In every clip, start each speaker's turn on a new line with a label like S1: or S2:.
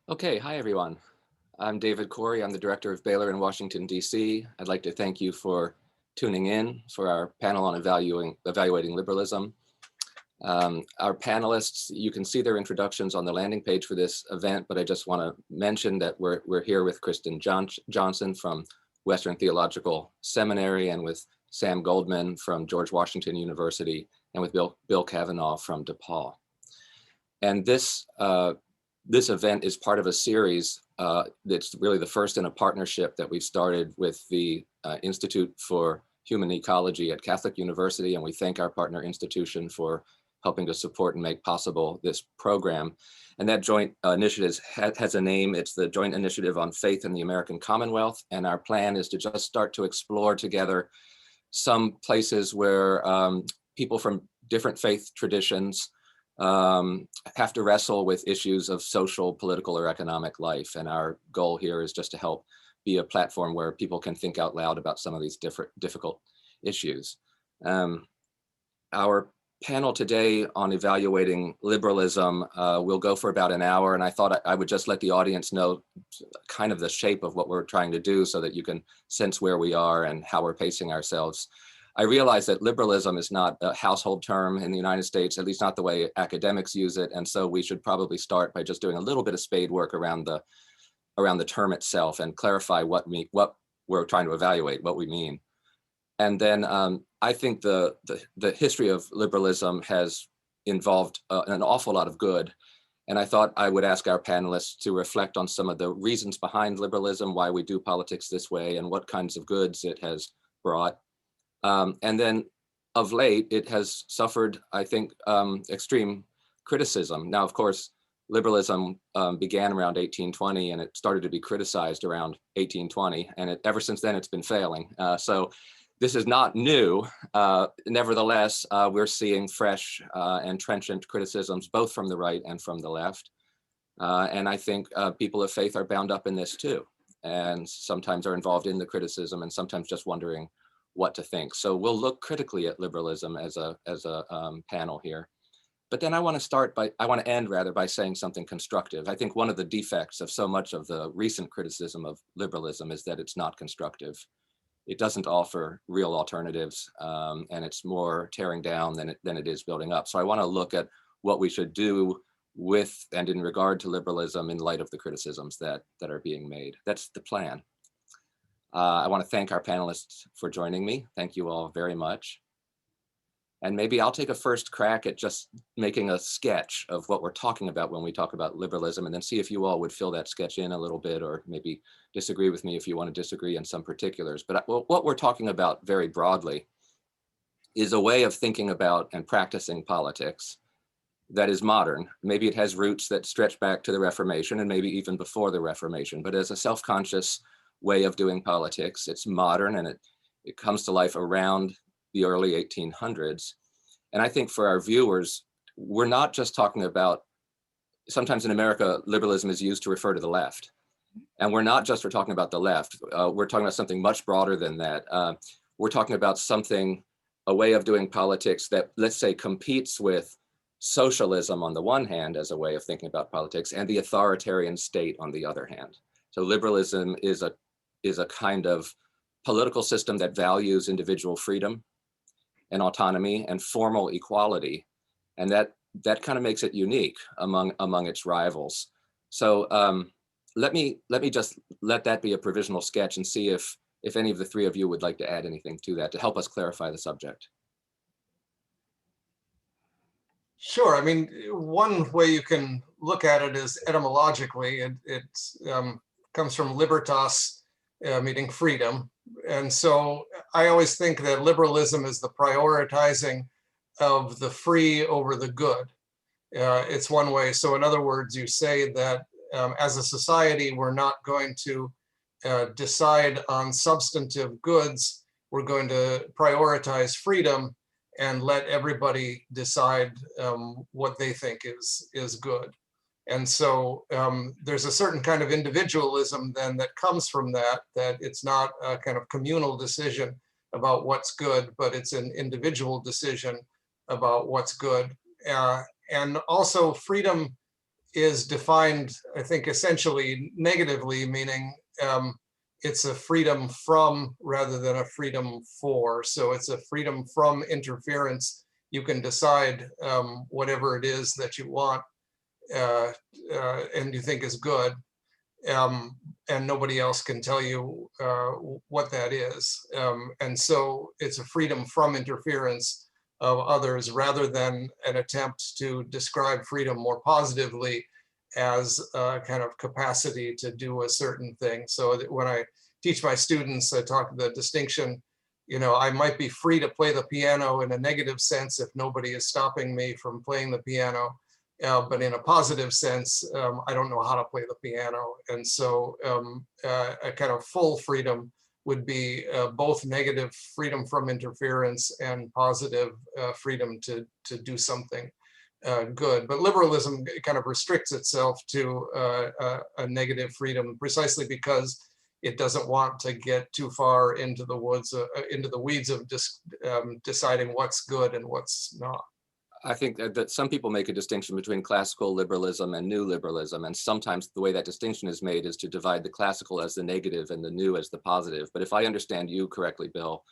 S1: Okay, hi everyone. I'm David Corey. I'm the director of Baylor in Washington, D.C. I'd like to thank you for tuning in for our panel on evaluating liberalism. Our panelists, you can see their introductions on the landing page for this event, but I just want to mention that we're here with Kristen Johnson from Western Theological Seminary, and with Sam Goldman from George Washington University, and with Bill Cavanaugh from DePaul. And this event is part of a series that's really the first in a partnership that we've started with the Institute for Human Ecology at Catholic University, and we thank our partner institution for helping to support and make possible this program. And that joint initiative has a name. It's the Joint Initiative on Faith in the American Commonwealth, and our plan is to just start to explore together some places where people from different faith traditions have to wrestle with issues of social, political, or economic life. And our goal here is just to help be a platform where people can think out loud about some of these difficult issues. Our panel today on evaluating liberalism will go for about an hour, and I thought I would just let the audience know kind of the shape of what we're trying to do so that you can sense where we are and how we're pacing ourselves. I realize that liberalism is not a household term in the United States, at least not the way academics use it. And so we should probably start by just doing a little bit of spade work around the term itself and clarify what we're trying to evaluate, what we mean. And then I think the history of liberalism has involved an awful lot of good. And I thought I would ask our panelists to reflect on some of the reasons behind liberalism, why we do politics this way, and what kinds of goods it has brought. And then of late, it has suffered, I think, extreme criticism. Now, of course, liberalism began around 1820, and it started to be criticized around 1820. And ever since then, it's been failing. So this is not new. Nevertheless, we're seeing fresh and trenchant criticisms, both from the right and from the left. And I think people of faith are bound up in this too, and sometimes are involved in the criticism and sometimes just wondering what to think. So we'll look critically at liberalism as a panel here. But then I want to end by saying something constructive. I think one of the defects of so much of the recent criticism of liberalism is that it's not constructive. It doesn't offer real alternatives, and it's more tearing down than it is building up. So I want to look at what we should do with and in regard to liberalism in light of the criticisms that are being made. That's the plan. I want to thank our panelists for joining me. Thank you all very much. And maybe I'll take a first crack at just making a sketch of what we're talking about when we talk about liberalism, and then see if you all would fill that sketch in a little bit, or maybe disagree with me if you want to disagree in some particulars. But what we're talking about very broadly is a way of thinking about and practicing politics that is modern. Maybe it has roots that stretch back to the Reformation and maybe even before the Reformation, but as a self-conscious way of doing politics. It's modern, and it comes to life around the early 1800s. And I think for our viewers, we're not just talking about, sometimes in America, liberalism is used to refer to the left. And we're not just talking about the left. We're talking about something much broader than that. We're talking about a way of doing politics that, let's say, competes with socialism on the one hand as a way of thinking about politics, and the authoritarian state on the other hand. So liberalism is a kind of political system that values individual freedom and autonomy and formal equality, and that kind of makes it unique among its rivals. So let me just let that be a provisional sketch and see if any of the three of you would like to add anything to that to help us clarify the subject.
S2: Sure. I mean, one way you can look at it is etymologically. It comes from libertas, meaning freedom. And so I always think that liberalism is the prioritizing of the free over the good. It's one way. So in other words, you say that as a society, we're not going to decide on substantive goods. We're going to prioritize freedom and let everybody decide what they think is good. And so there's a certain kind of individualism then that comes from that it's not a kind of communal decision about what's good, but it's an individual decision about what's good. And also freedom is defined, I think, essentially negatively, meaning it's a freedom from rather than a freedom for. So it's a freedom from interference. You can decide whatever it is that you want and you think is good. And nobody else can tell you what that is. And so it's a freedom from interference of others rather than an attempt to describe freedom more positively as a kind of capacity to do a certain thing. So when I teach my students, I talk the distinction, you know, I might be free to play the piano in a negative sense if nobody is stopping me from playing the piano. But in a positive sense, I don't know how to play the piano. And so a kind of full freedom would be both negative freedom from interference and positive freedom to do something good. But liberalism kind of restricts itself to a negative freedom precisely because it doesn't want to get too far into the woods, into the weeds of deciding what's good and what's not.
S1: I think that some people make a distinction between classical liberalism and new liberalism, and sometimes the way that distinction is made is to divide the classical as the negative and the new as the positive. But if I understand you correctly, Bill,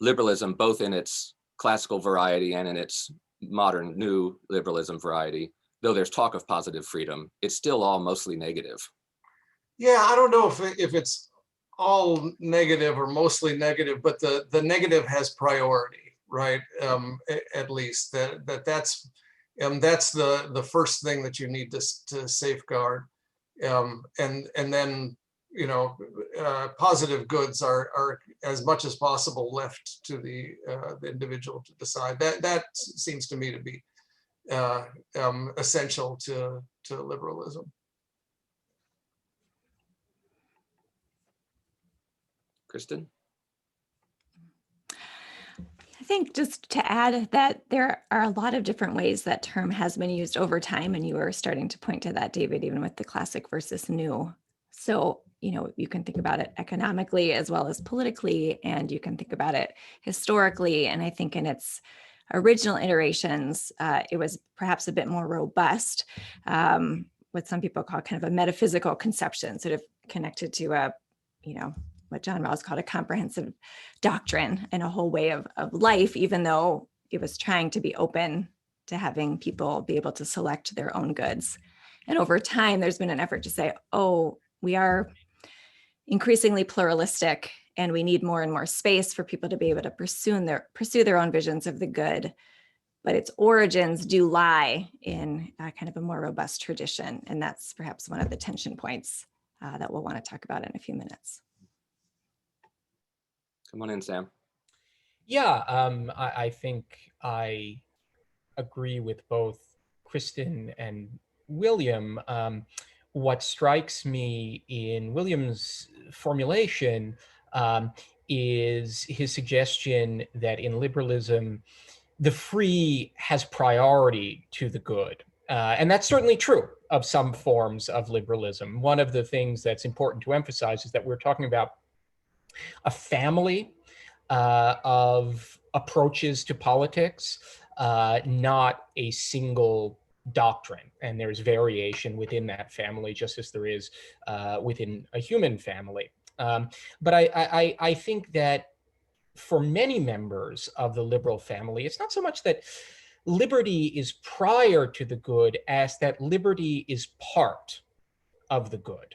S1: liberalism, both in its classical variety and in its modern new liberalism variety, though there's talk of positive freedom, it's still all mostly negative.
S2: Yeah, I don't know if it's all negative or mostly negative, but the negative has priority. Right, at least that's the first thing that you need to safeguard, and then, you know, positive goods are as much as possible left to the individual to decide. That seems to me to be essential to liberalism.
S1: Kristen?
S3: I think just to add that there are a lot of different ways that term has been used over time, and you were starting to point to that, David, even with the classic versus new. So, you know, you can think about it economically as well as politically, and you can think about it historically. And I think in its original iterations, it was perhaps a bit more robust, what some people call kind of a metaphysical conception, sort of connected to a, you know, what John Rawls called a comprehensive doctrine and a whole way of life, even though it was trying to be open to having people be able to select their own goods. And over time, there's been an effort to say, oh, we are increasingly pluralistic and we need more and more space for people to be able to pursue their own visions of the good. But its origins do lie in kind of a more robust tradition. And that's perhaps one of the tension points that we'll want to talk about in a few minutes.
S1: Come on in, Sam.
S4: Yeah, I think I agree with both Kristen and William. What strikes me in William's formulation is his suggestion that in liberalism, the free has priority to the good. And that's certainly true of some forms of liberalism. One of the things that's important to emphasize is that we're talking about a family of approaches to politics, not a single doctrine. And there's variation within that family, just as there is within a human family. But I think that for many members of the liberal family, it's not so much that liberty is prior to the good as that liberty is part of the good.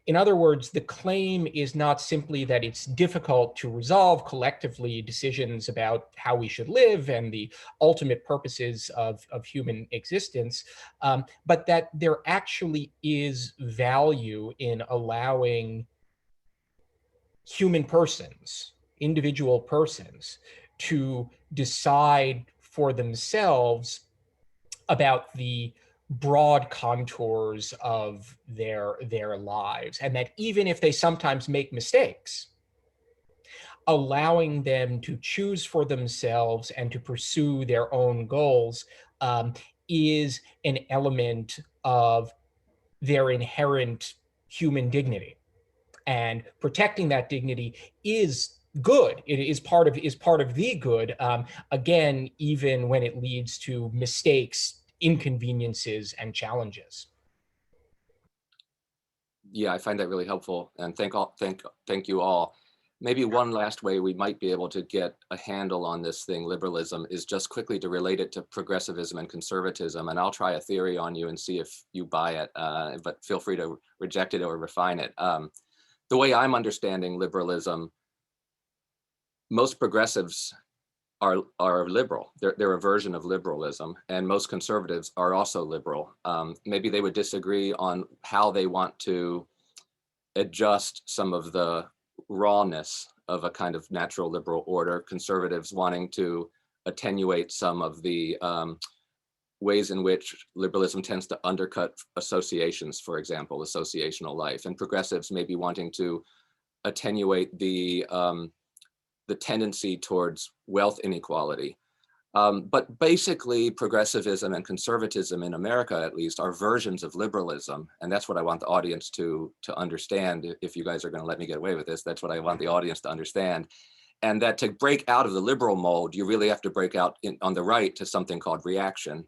S4: In other words, the claim is not simply that it's difficult to resolve collectively decisions about how we should live and the ultimate purposes of human existence, but that there actually is value in allowing human persons, individual persons, to decide for themselves about the broad contours of their lives, and that even if they sometimes make mistakes, allowing them to choose for themselves and to pursue their own goals is an element of their inherent human dignity. And protecting that dignity is good. It is part of the good. Again, even when it leads to mistakes inconveniences and challenges.
S1: Yeah, I find that really helpful, and thank you all. Maybe one last way we might be able to get a handle on this thing, liberalism, is just quickly to relate it to progressivism and conservatism. And I'll try a theory on you and see if you buy it, but feel free to reject it or refine it. The way I'm understanding liberalism, most progressives are liberal. They're a version of liberalism, and most conservatives are also liberal. Maybe they would disagree on how they want to adjust some of the rawness of a kind of natural liberal order, conservatives wanting to attenuate some of the ways in which liberalism tends to undercut associations, for example, associational life, and progressives may be wanting to attenuate the tendency towards wealth inequality. But basically, progressivism and conservatism in America, at least, are versions of liberalism. And that's what I want the audience to understand. If you guys are going to let me get away with this, that's what I want the audience to understand. And that to break out of the liberal mold, you really have to break out on the right to something called reaction,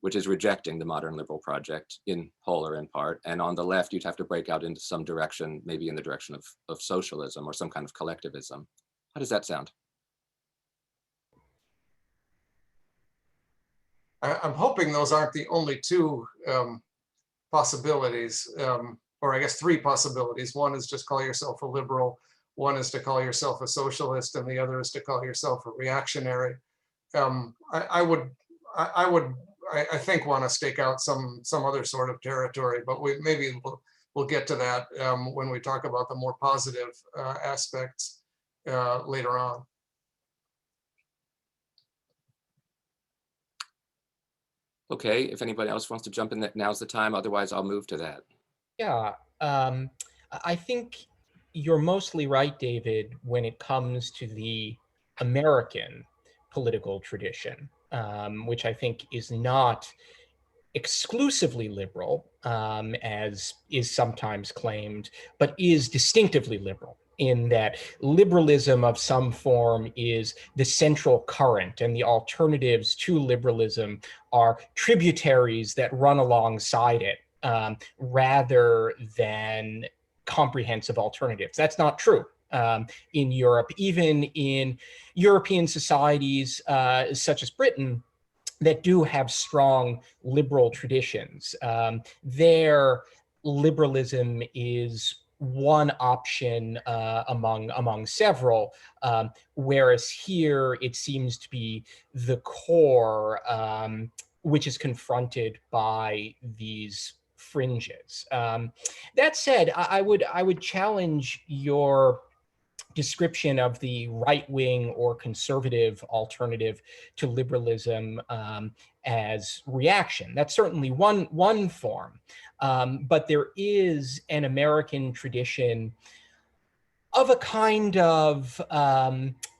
S1: which is rejecting the modern liberal project in whole or in part. And on the left, you'd have to break out into some direction, maybe in the direction of socialism or some kind of collectivism. How does that sound?
S2: I'm hoping those aren't the only two possibilities, or I guess three possibilities. One is just call yourself a liberal, one is to call yourself a socialist, and the other is to call yourself a reactionary. I think want to stake out some other sort of territory, but we'll get to that when we talk about the more positive aspects later on.
S1: Okay, if anybody else wants to jump in, now's the time. Otherwise, I'll move to that.
S4: Yeah, I think you're mostly right, David, when it comes to the American political tradition, which I think is not exclusively liberal, as is sometimes claimed, but is distinctively liberal, in that liberalism of some form is the central current, and the alternatives to liberalism are tributaries that run alongside it, rather than comprehensive alternatives. That's not true in Europe. Even in European societies such as Britain, that do have strong liberal traditions, their liberalism is one option among several, whereas here it seems to be the core, which is confronted by these fringes. That said, I would challenge your description of the right-wing or conservative alternative to liberalism as reaction. That's certainly one form, but there is an American tradition of a kind of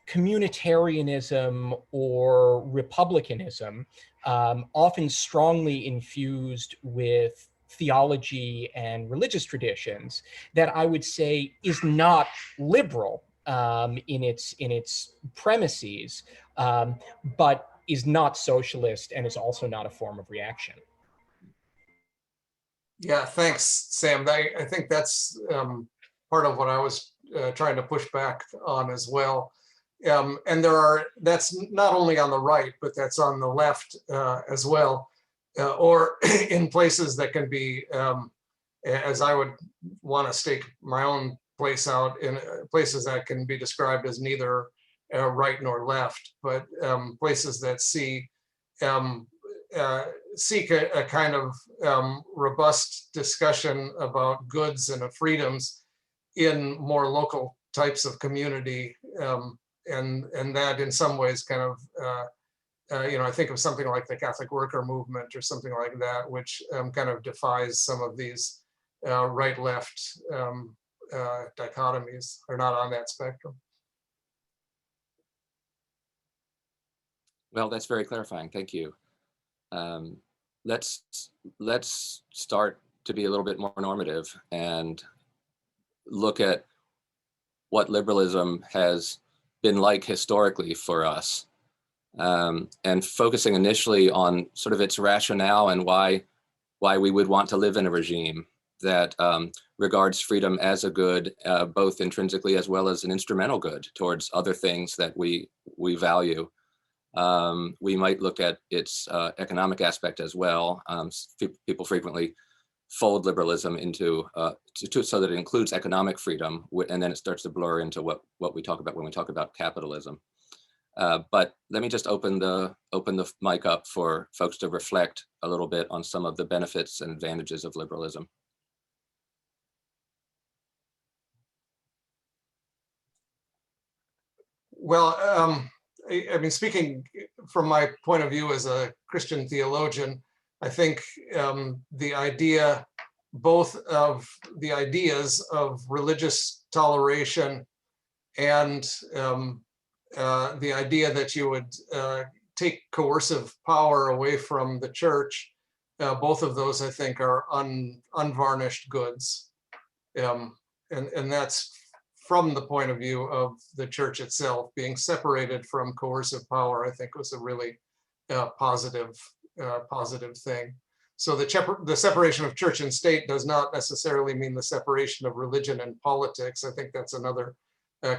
S4: communitarianism or republicanism, often strongly infused with theology and religious traditions, that I would say is not liberal in its premises, but is not socialist and is also not a form of reaction.
S2: Yeah, thanks, Sam. I think that's part of what I was trying to push back on as well. And that's not only on the right, but that's on the left as well, or in places that can be, as I would want to stake my own place out, in places that can be described as neither right nor left, but places that seek a kind of robust discussion about goods and freedoms in more local types of community, and that in some ways kind of, I think of something like the Catholic worker movement or something like that, which kind of defies some of these right-left dichotomies. Are not on that spectrum.
S1: Well, that's very clarifying. Thank you. Let's start to be a little bit more normative and look at what liberalism has been like historically for us. and focusing initially on sort of its rationale and why we would want to live in a regime that regards freedom as a good, both intrinsically as well as an instrumental good towards other things that we value. We might look at its economic aspect as well. People frequently fold liberalism into so that it includes economic freedom, and then it starts to blur into what we talk about when we talk about capitalism. But let me just open the mic up for folks to reflect a little bit on some of the benefits and advantages of liberalism.
S2: Well, I mean, speaking from my point of view as a Christian theologian, I think the idea, both of the ideas of religious toleration and the idea that you would take coercive power away from the church, both of those, I think, are unvarnished goods. And that's from the point of view of the church itself. Being separated from coercive power, I think, was a really positive thing. So the separation of church and state does not necessarily mean the separation of religion and politics. I think that's another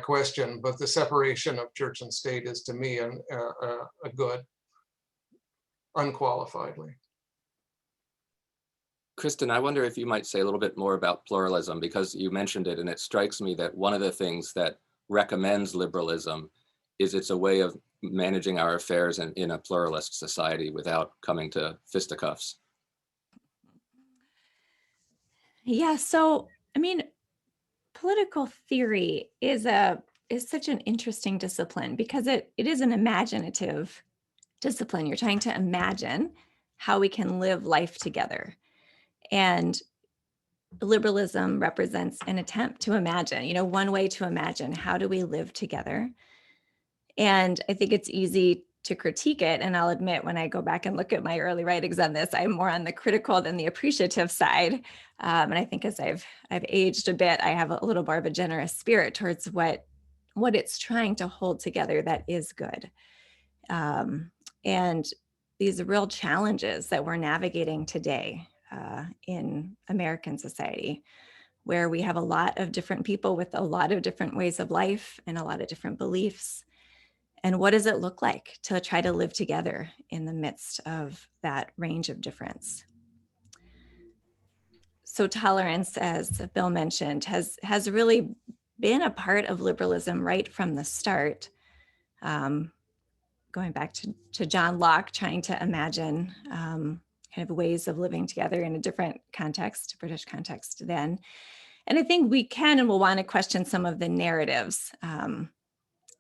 S2: question, but the separation of church and state is, to me, a good, unqualifiedly.
S1: Kristen, I wonder if you might say a little bit more about pluralism, because you mentioned it, and it strikes me that one of the things that recommends liberalism is it's a way of managing our affairs in a pluralist society without coming to fisticuffs.
S3: Yeah, so I mean, political theory is such an interesting discipline because it is an imaginative discipline. You're trying to imagine how we can live life together. And liberalism represents an attempt to imagine, one way to imagine how do we live together. And I think it's easy to critique it. And I'll admit, when I go back and look at my early writings on this, I'm more on the critical than the appreciative side. And I think as I've aged a bit, I have a little more of a generous spirit towards what it's trying to hold together that is good. And these real challenges that we're navigating today in American society, where we have a lot of different people with a lot of different ways of life and a lot of different beliefs. And what does it look like to try to live together in the midst of that range of difference? So tolerance, as Bill mentioned, has really been a part of liberalism right from the start. Going back to John Locke, trying to imagine kind of ways of living together in a different context, British context then. And I think we can and will want to question some of the narratives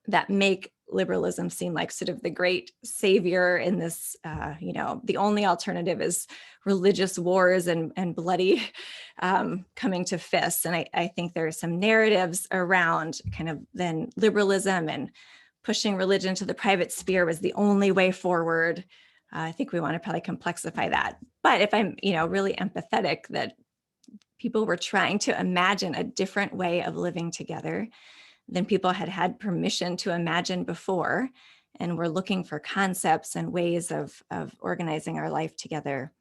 S3: that make liberalism seem like sort of the great savior in this, the only alternative is religious wars and bloody coming to fists. And I think there are some narratives around kind of then liberalism and pushing religion to the private sphere was the only way forward. I think we want to probably complexify that. But if I'm, really empathetic that people were trying to imagine a different way of living together than people had permission to imagine before, and we're looking for concepts and ways of organizing our life together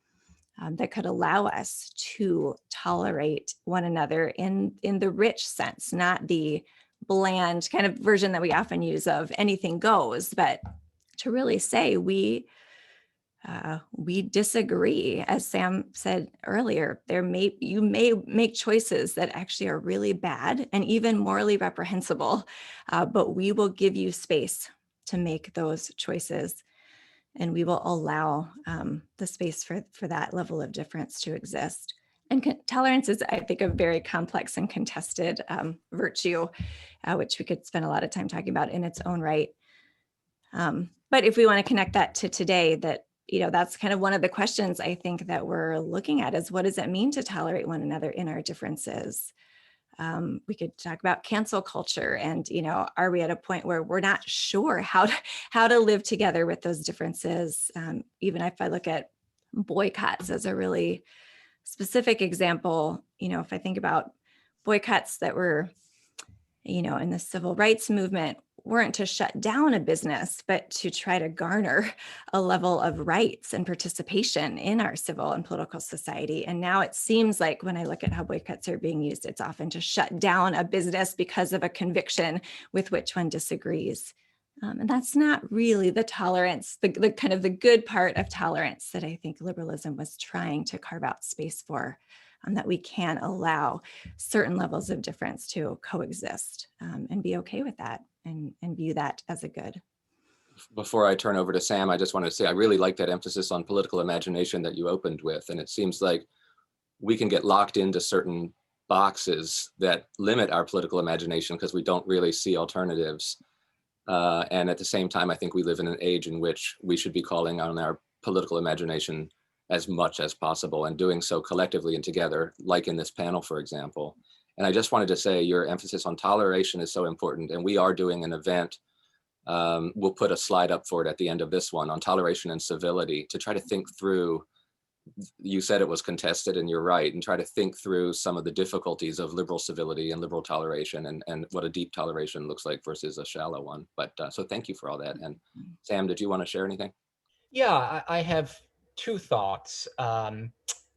S3: that could allow us to tolerate one another in the rich sense, not the bland kind of version that we often use of anything goes, but to really say we disagree. As Sam said earlier, you may make choices that actually are really bad and even morally reprehensible, but we will give you space to make those choices, and we will allow the space for that level of difference to exist. And tolerance is, I think, a very complex and contested virtue, which we could spend a lot of time talking about in its own right. But if we want to connect that to today, that's kind of one of the questions I think that we're looking at is, what does it mean to tolerate one another in our differences? We could talk about cancel culture and, are we at a point where we're not sure how to live together with those differences? Even if I look at boycotts as a really specific example, if I think about boycotts that were, in the civil rights movement, weren't to shut down a business, but to try to garner a level of rights and participation in our civil and political society. And now it seems like when I look at how boycotts are being used, it's often to shut down a business because of a conviction with which one disagrees. And that's not really the tolerance, the kind of the good part of tolerance that I think liberalism was trying to carve out space for, that we can allow certain levels of difference to coexist, and be okay with that and view that as a good.
S1: Before I turn over to Sam, I just want to say I really like that emphasis on political imagination that you opened with. And it seems like we can get locked into certain boxes that limit our political imagination because we don't really see alternatives. And at the same time, I think we live in an age in which we should be calling on our political imagination as much as possible and doing so collectively and together, like in this panel, for example. And I just wanted to say your emphasis on toleration is so important. And we are doing an event, we'll put a slide up for it at the end of this one, on toleration and civility, to try to think through, you said it was contested and you're right, and try to think through some of the difficulties of liberal civility and liberal toleration and what a deep toleration looks like versus a shallow one. But so thank you for all that. And Sam, did you want to share anything?
S4: Yeah, I have two thoughts. And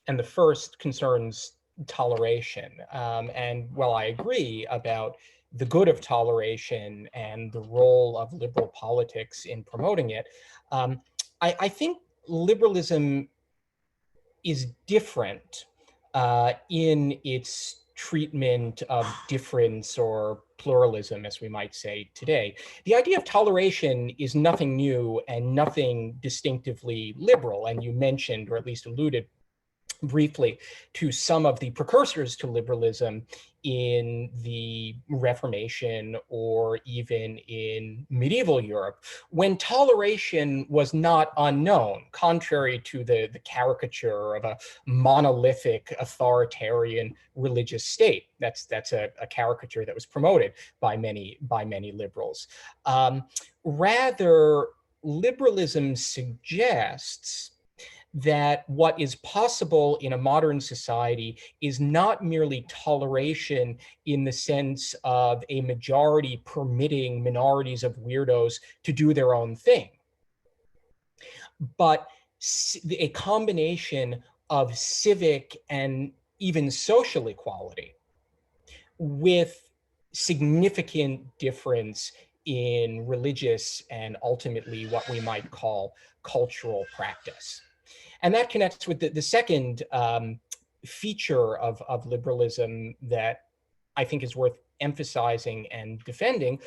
S4: the first concerns toleration. And while I agree about the good of toleration and the role of liberal politics in promoting it, I think liberalism is different in its treatment of difference or pluralism, as we might say today. The idea of toleration is nothing new and nothing distinctively liberal. And you mentioned, or at least alluded briefly, to some of the precursors to liberalism in the Reformation or even in medieval Europe, when toleration was not unknown, contrary to the caricature of a monolithic authoritarian religious state. That's a caricature that was promoted by many liberals. Rather, liberalism suggests that what is possible in a modern society is not merely toleration in the sense of a majority permitting minorities of weirdos to do their own thing, but a combination of civic and even social equality with significant difference in religious and ultimately what we might call cultural practice. And that connects with the second feature of liberalism that I think is worth emphasizing and defending,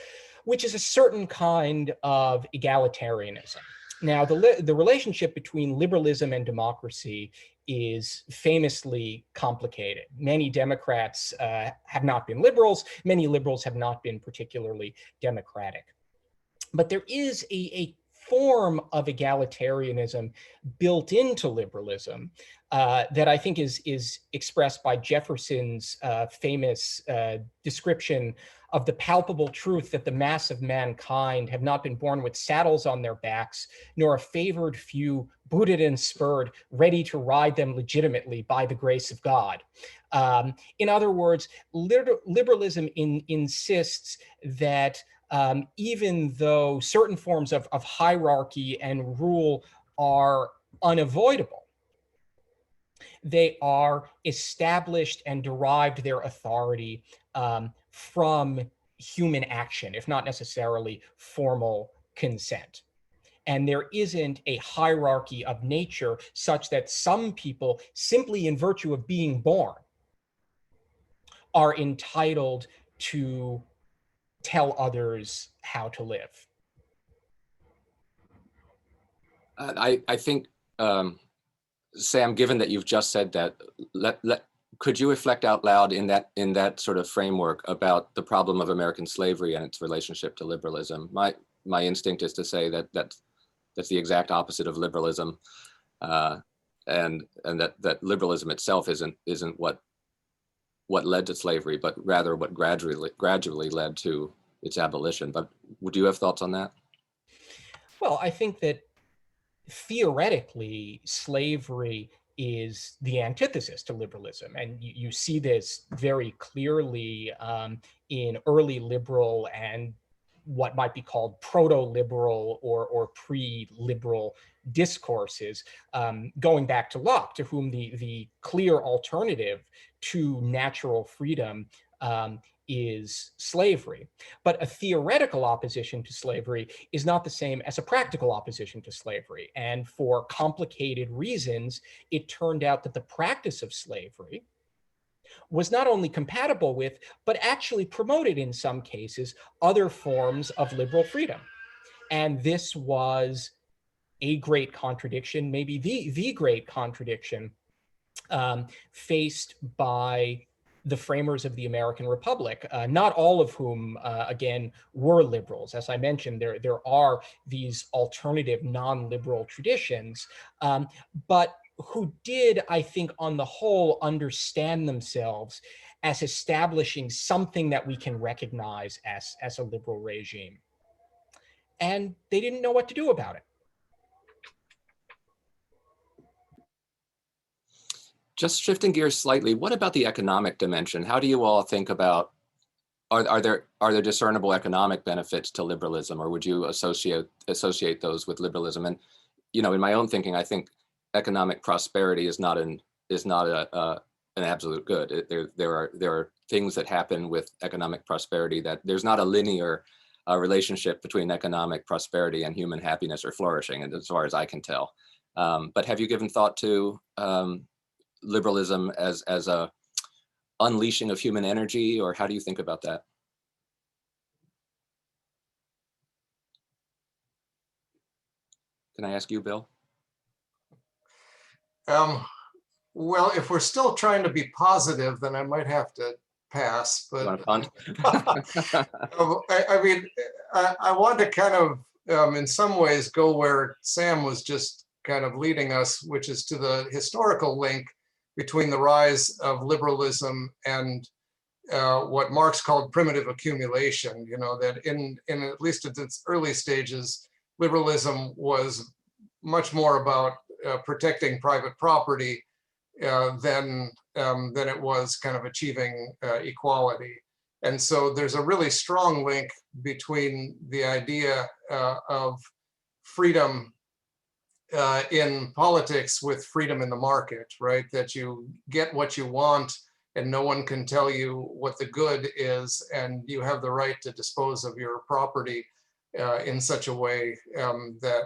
S4: which is a certain kind of egalitarianism. Now, the relationship between liberalism and democracy is famously complicated. Many Democrats have not been liberals. Many liberals have not been particularly democratic. But there is a form of egalitarianism built into liberalism that I think is expressed by Jefferson's famous description of the palpable truth that the mass of mankind have not been born with saddles on their backs, nor a favored few booted and spurred, ready to ride them legitimately by the grace of God. In other words, liberalism insists that even though certain forms of hierarchy and rule are unavoidable, they are established and derived their authority from human action, if not necessarily formal consent. And there isn't a hierarchy of nature such that some people, simply in virtue of being born, are entitled to tell others how to live.
S1: I think, Sam, given that you've just said that, could you reflect out loud in that sort of framework about the problem of American slavery and its relationship to liberalism? My instinct is to say that that's the exact opposite of liberalism, and that liberalism itself isn't what led to slavery, but rather what gradually led to its abolition. But would you have thoughts on that?
S4: Well, I think that theoretically, slavery is the antithesis to liberalism. And you see this very clearly in early liberal and what might be called proto-liberal or pre-liberal discourses, going back to Locke, to whom the clear alternative to natural freedom is slavery. But a theoretical opposition to slavery is not the same as a practical opposition to slavery. And for complicated reasons, it turned out that the practice of slavery was not only compatible with, but actually promoted in some cases, other forms of liberal freedom. And this was a great contradiction, maybe the great contradiction faced by the framers of the American Republic, not all of whom, again, were liberals. As I mentioned, there are these alternative non-liberal traditions, but who did, I think, on the whole, understand themselves as establishing something that we can recognize as a liberal regime. And they didn't know what to do about it.
S1: Just shifting gears slightly, what about the economic dimension? How do you all think about, are there discernible economic benefits to liberalism, or would you associate those with liberalism? And, you know, in my own thinking, I think economic prosperity is not an absolute good. There are things that happen with economic prosperity that there's not a linear relationship between economic prosperity and human happiness or flourishing, and as far as I can tell. But have you given thought to liberalism as a unleashing of human energy, or how do you think about that? Can I ask you, Bill?
S2: Well, if we're still trying to be positive, then I might have to pass. But
S1: You want to punt?
S2: I mean, I want to kind of, in some ways, go where Sam was just kind of leading us, which is to the historical link between the rise of liberalism and what Marx called primitive accumulation. You know, that in at least at its early stages, liberalism was much more about protecting private property than it was kind of achieving equality. And so there's a really strong link between the idea of freedom in politics with freedom in the market, right? That you get what you want and no one can tell you what the good is, and you have the right to dispose of your property in such a way that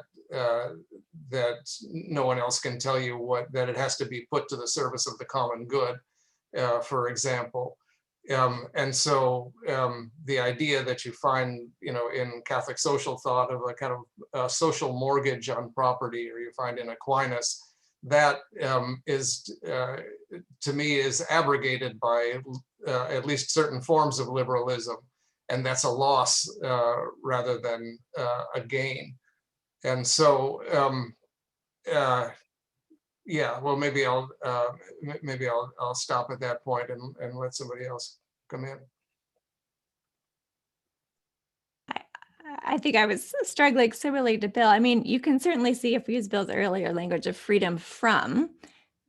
S2: no one else can tell you that it has to be put to the service of the common good, for example. And so the idea that you find, you know, in Catholic social thought of a kind of social mortgage on property, or you find in Aquinas, that is, to me, is abrogated by at least certain forms of liberalism. And that's a loss rather than a gain. And so, yeah, well, maybe I'll stop at that point and let somebody else come in.
S3: I think I was struggling similarly to Bill. I mean, you can certainly see, if we use Bill's earlier language of freedom from,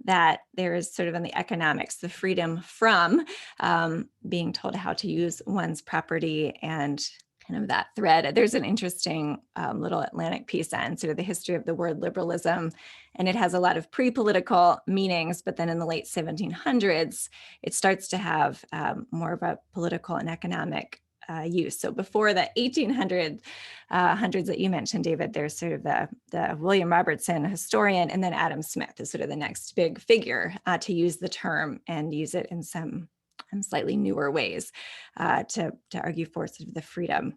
S3: that there is sort of in the economics, the freedom from being told how to use one's property, and kind of that thread. There's an interesting little Atlantic piece on sort of the history of the word liberalism, and it has a lot of pre-political meanings, but then in the late 1700s, it starts to have more of a political and economic use. So before the 1800s that you mentioned, David, there's sort of the William Robertson historian, and then Adam Smith is sort of the next big figure to use the term and use it in some slightly newer ways to argue for sort of the freedom,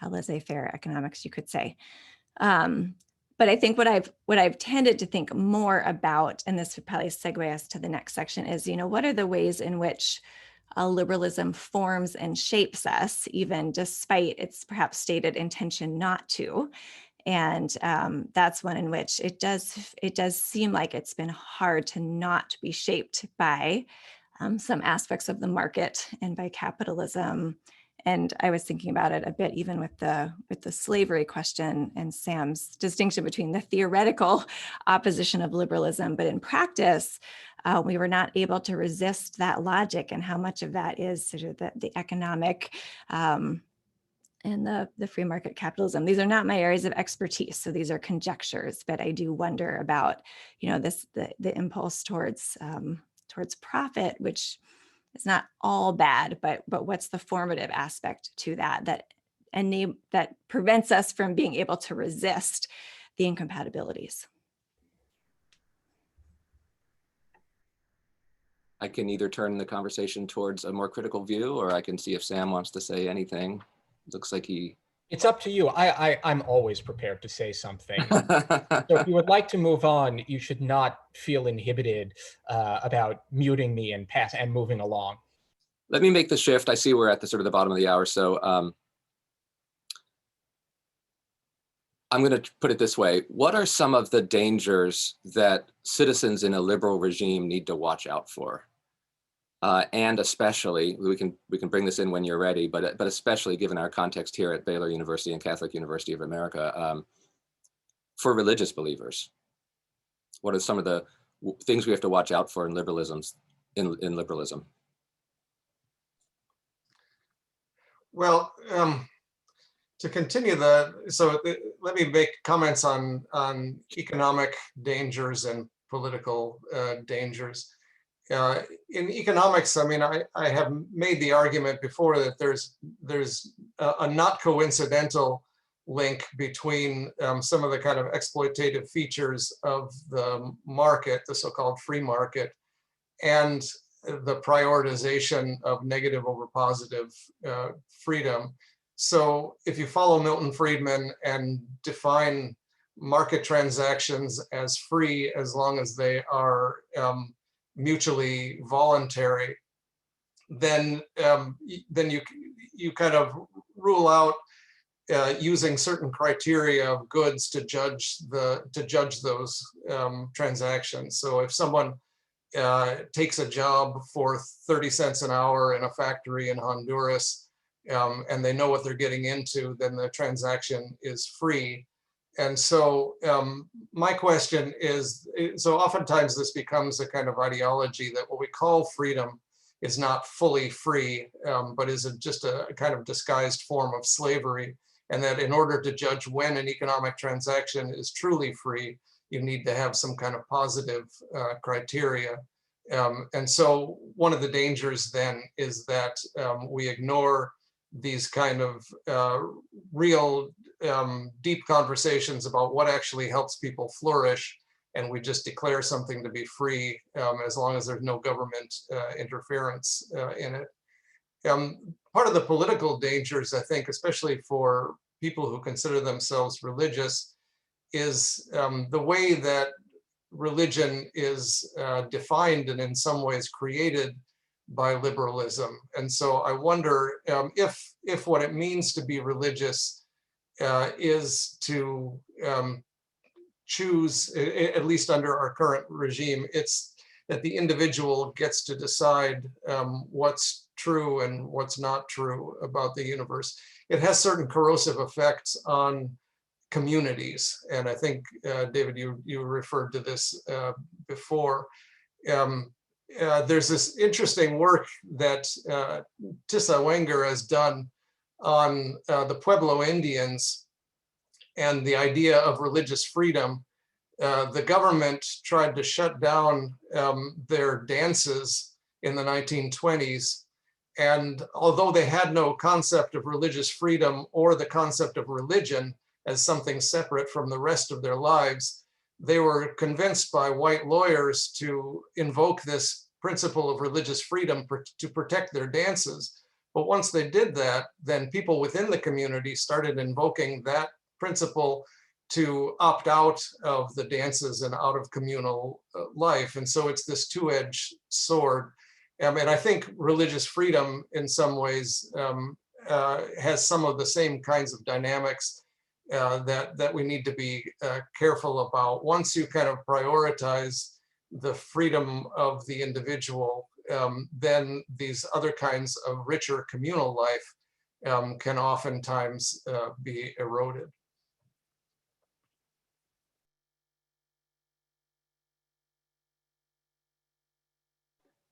S3: laissez-faire economics, you could say. But I think what I've tended to think more about, and this would probably segue us to the next section, is, you know, what are the ways in which liberalism forms and shapes us, even despite its perhaps stated intention not to. And that's one in which it does seem like it's been hard to not be shaped by some aspects of the market and by capitalism. And I was thinking about it a bit even with the slavery question and Sam's distinction between the theoretical opposition of liberalism, but in practice, we were not able to resist that logic, and how much of that is sort of the economic and the free market capitalism. These are not my areas of expertise, so these are conjectures, but I do wonder about, the impulse towards profit, which is not all bad, but what's the formative aspect to that prevents us from being able to resist the incompatibilities.
S1: I can either turn the conversation towards a more critical view, or I can see if Sam wants to say anything. Looks like he...
S4: It's up to you. I'm always prepared to say something. So if you would like to move on, you should not feel inhibited about muting me and moving along.
S1: Let me make the shift. I see we're at the sort of the bottom of the hour, so I'm going to put it this way. What are some of the dangers that citizens in a liberal regime need to watch out for? And especially, we can bring this in when you're ready, but especially given our context here at Baylor University and Catholic University of America, for religious believers, what are some of the things we have to watch out for in liberalism?
S2: Well, to continue that, so let me make comments on economic dangers and political dangers. In economics, I mean, I have made the argument before that there's a not coincidental link between some of the kind of exploitative features of the market, the so-called free market, and the prioritization of negative over positive freedom. So if you follow Milton Friedman and define market transactions as free as long as they are mutually voluntary, then you kind of rule out using certain criteria of goods to judge those transactions. So if someone takes a job for 30 cents an hour in a factory in Honduras, and they know what they're getting into, then the transaction is free. And so my question is, so oftentimes this becomes a kind of ideology that what we call freedom is not fully free, but is just a kind of disguised form of slavery. And that in order to judge when an economic transaction is truly free, you need to have some kind of positive criteria. And so one of the dangers then is that we ignore these kind of real deep conversations about what actually helps people flourish, and we just declare something to be free as long as there's no government interference in it. Part of the political dangers, I think, especially for people who consider themselves religious, is the way that religion is defined and in some ways created by liberalism. And so I wonder if what it means to be religious is to choose, at least under our current regime, it's that the individual gets to decide what's true and what's not true about the universe. It has certain corrosive effects on communities. And I think, David, you referred to this before. There's this interesting work that Tissa Wenger has done on the Pueblo Indians and the idea of religious freedom. The government tried to shut down their dances in the 1920s. And although they had no concept of religious freedom or the concept of religion as something separate from the rest of their lives, they were convinced by white lawyers to invoke this principle of religious freedom to protect their dances. But once they did that, then people within the community started invoking that principle to opt out of the dances and out of communal life. And so it's this two-edged sword. And I think religious freedom in some ways has some of the same kinds of dynamics that we need to be careful about. Once you kind of prioritize the freedom of the individual, then these other kinds of richer communal life can oftentimes be eroded.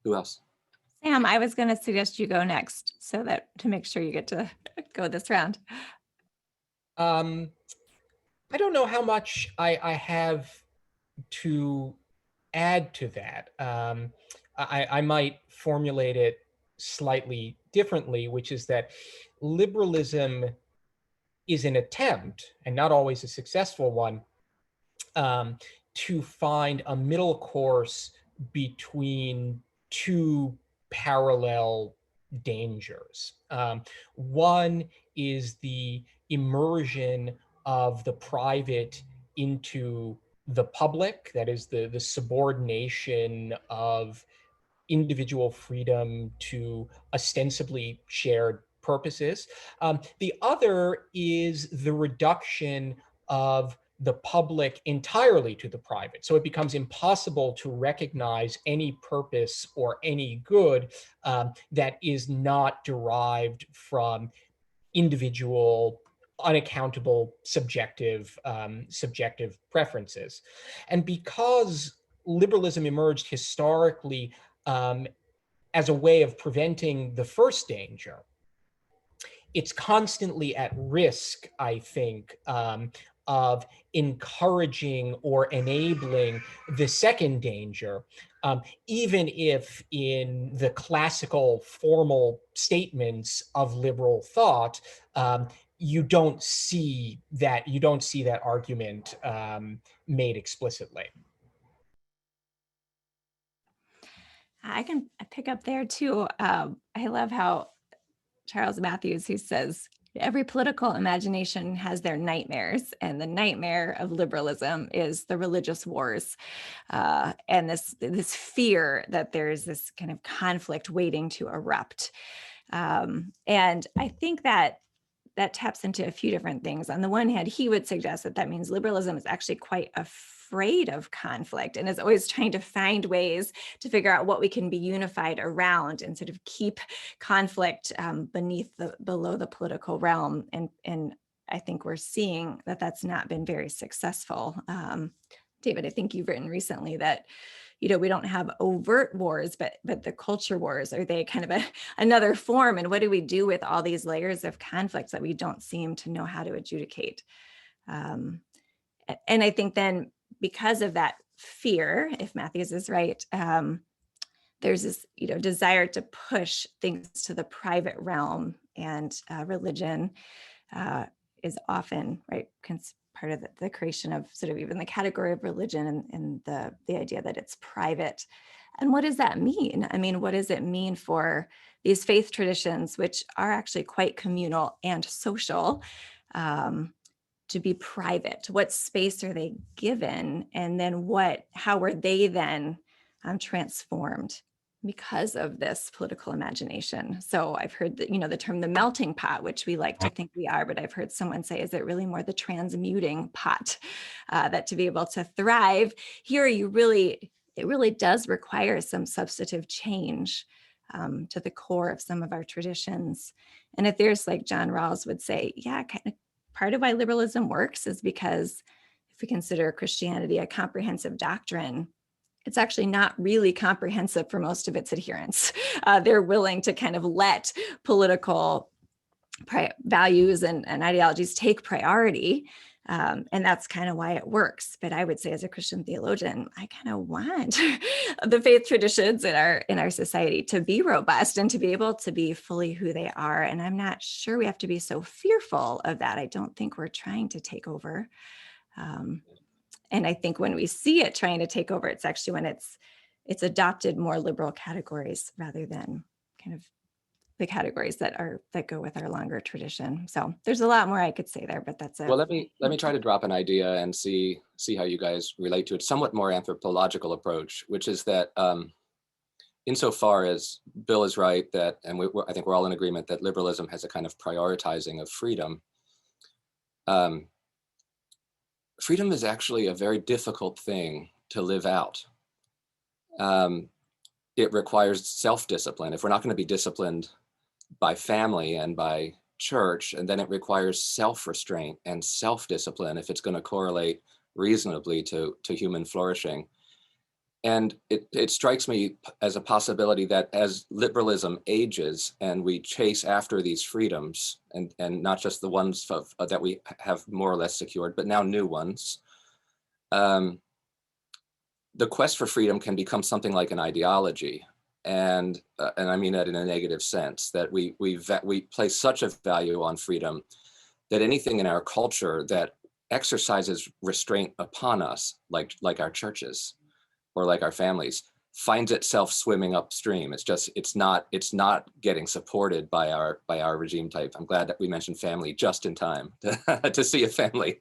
S1: Who else?
S3: Pam, I was going to suggest you go next so that to make sure you get to go this round.
S4: I don't know how much I have to add to that. I might formulate it slightly differently, which is that liberalism is an attempt, and not always a successful one, to find a middle course between two parallel dangers. One is the immersion of the private into the public, that is the subordination of individual freedom to ostensibly shared purposes. The other is the reduction of the public entirely to the private. So it becomes impossible to recognize any purpose or any good that is not derived from individual, unaccountable, subjective preferences. And because liberalism emerged historically as a way of preventing the first danger, it's constantly at risk, I think, of encouraging or enabling the second danger, even if in the classical formal statements of liberal thought, you don't see that argument made explicitly.
S3: I can pick up there too. I love how Charles Matthews, who says, every political imagination has their nightmares, and the nightmare of liberalism is the religious wars, and this fear that there's this kind of conflict waiting to erupt. And I think that taps into a few different things. On the one hand, he would suggest that means liberalism is actually quite afraid of conflict and is always trying to find ways to figure out what we can be unified around and sort of keep conflict below the political realm. And I think we're seeing that that's not been very successful. David, I think you've written recently that we don't have overt wars, but the culture wars, are they kind of another form? And what do we do with all these layers of conflicts that we don't seem to know how to adjudicate? And I think then because of that fear, if Matthews is right, there's this desire to push things to the private realm, and religion is often part of the creation of sort of even the category of religion and the idea that it's private. And what does that mean? I mean, what does it mean for these faith traditions, which are actually quite communal and social, to be private? What space are they given? And then how were they then transformed because of this political imagination? So I've heard that, the term the melting pot, which we like to think we are, but I've heard someone say, is it really more the transmuting pot, that to be able to thrive here, it really does require some substantive change to the core of some of our traditions. And if there's, like John Rawls would say, yeah, kind of part of why liberalism works is because if we consider Christianity a comprehensive doctrine, it's actually not really comprehensive for most of its adherents. They're willing to kind of let political values and ideologies take priority. And that's kind of why it works. But I would say, as a Christian theologian, I kind of want the faith traditions in our society to be robust and to be able to be fully who they are. And I'm not sure we have to be so fearful of that. I don't think we're trying to take over. And I think when we see it trying to take over, it's actually when it's adopted more liberal categories rather than kind of the categories that go with our longer tradition. So there's a lot more I could say there, but that's it.
S1: Well, let me try to drop an idea and see how you guys relate to it. Somewhat more anthropological approach, which is that insofar as Bill is right that, and I think we're all in agreement that liberalism has a kind of prioritizing of freedom. Freedom is actually a very difficult thing to live out. It requires self-discipline. If we're not going to be disciplined by family and by church, and then it requires self-restraint and self-discipline if it's going to correlate reasonably to human flourishing. And it strikes me as a possibility that as liberalism ages and we chase after these freedoms, and not just the ones that we have more or less secured, but now new ones, the quest for freedom can become something like an ideology. And I mean that in a negative sense, that we place such a value on freedom that anything in our culture that exercises restraint upon us, like our churches, or like our families, finds itself swimming upstream. It's not getting supported by our regime type. I'm glad that we mentioned family just in time to see a family.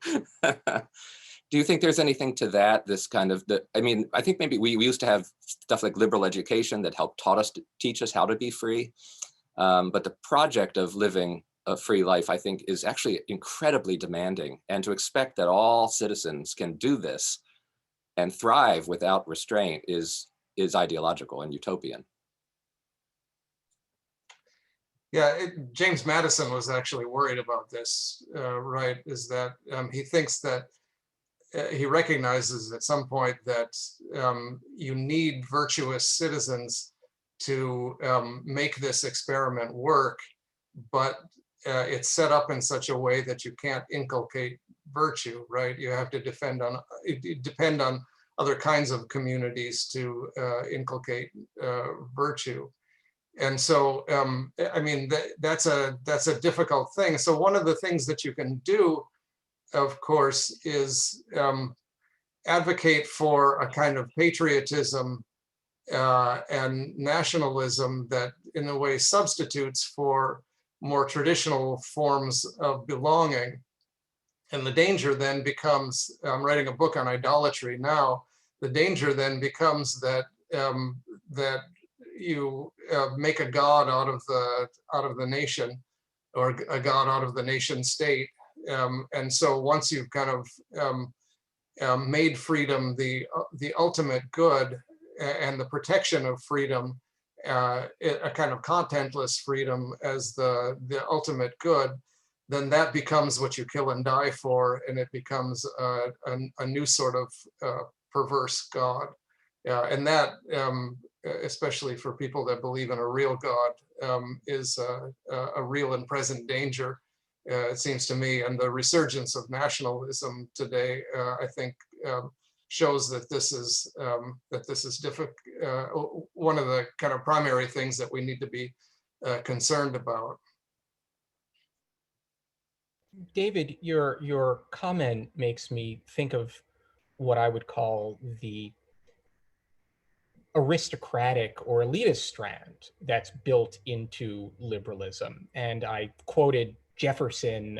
S1: Do you think there's anything to that? This kind of I mean, I think maybe we used to have stuff like liberal education that teach us how to be free. But the project of living a free life, I think, is actually incredibly demanding. And to expect that all citizens can do this and thrive without restraint is ideological and utopian.
S2: Yeah, James Madison was actually worried about this, right? Is that he thinks that he recognizes at some point that you need virtuous citizens to make this experiment work, but it's set up in such a way that you can't inculcate virtue, right? You have to depend on other kinds of communities to inculcate virtue. And so, I mean, that's a difficult thing. So one of the things that you can do, of course, is advocate for a kind of patriotism and nationalism that in a way substitutes for more traditional forms of belonging. And the danger then becomes, I'm writing a book on idolatry now, the danger then becomes that that you make a god out of the nation, or a god out of the nation state. And so once you've kind of made freedom the ultimate good, and the protection of freedom, a kind of contentless freedom as the ultimate good, then that becomes what you kill and die for, and it becomes a new sort of perverse God. And that, especially for people that believe in a real God, is a real and present danger, it seems to me. And the resurgence of nationalism today, I think, shows that this is difficult. One of the kind of primary things that we need to be concerned about.
S4: David, your comment makes me think of what I would call the aristocratic or elitist strand that's built into liberalism. And I quoted Jefferson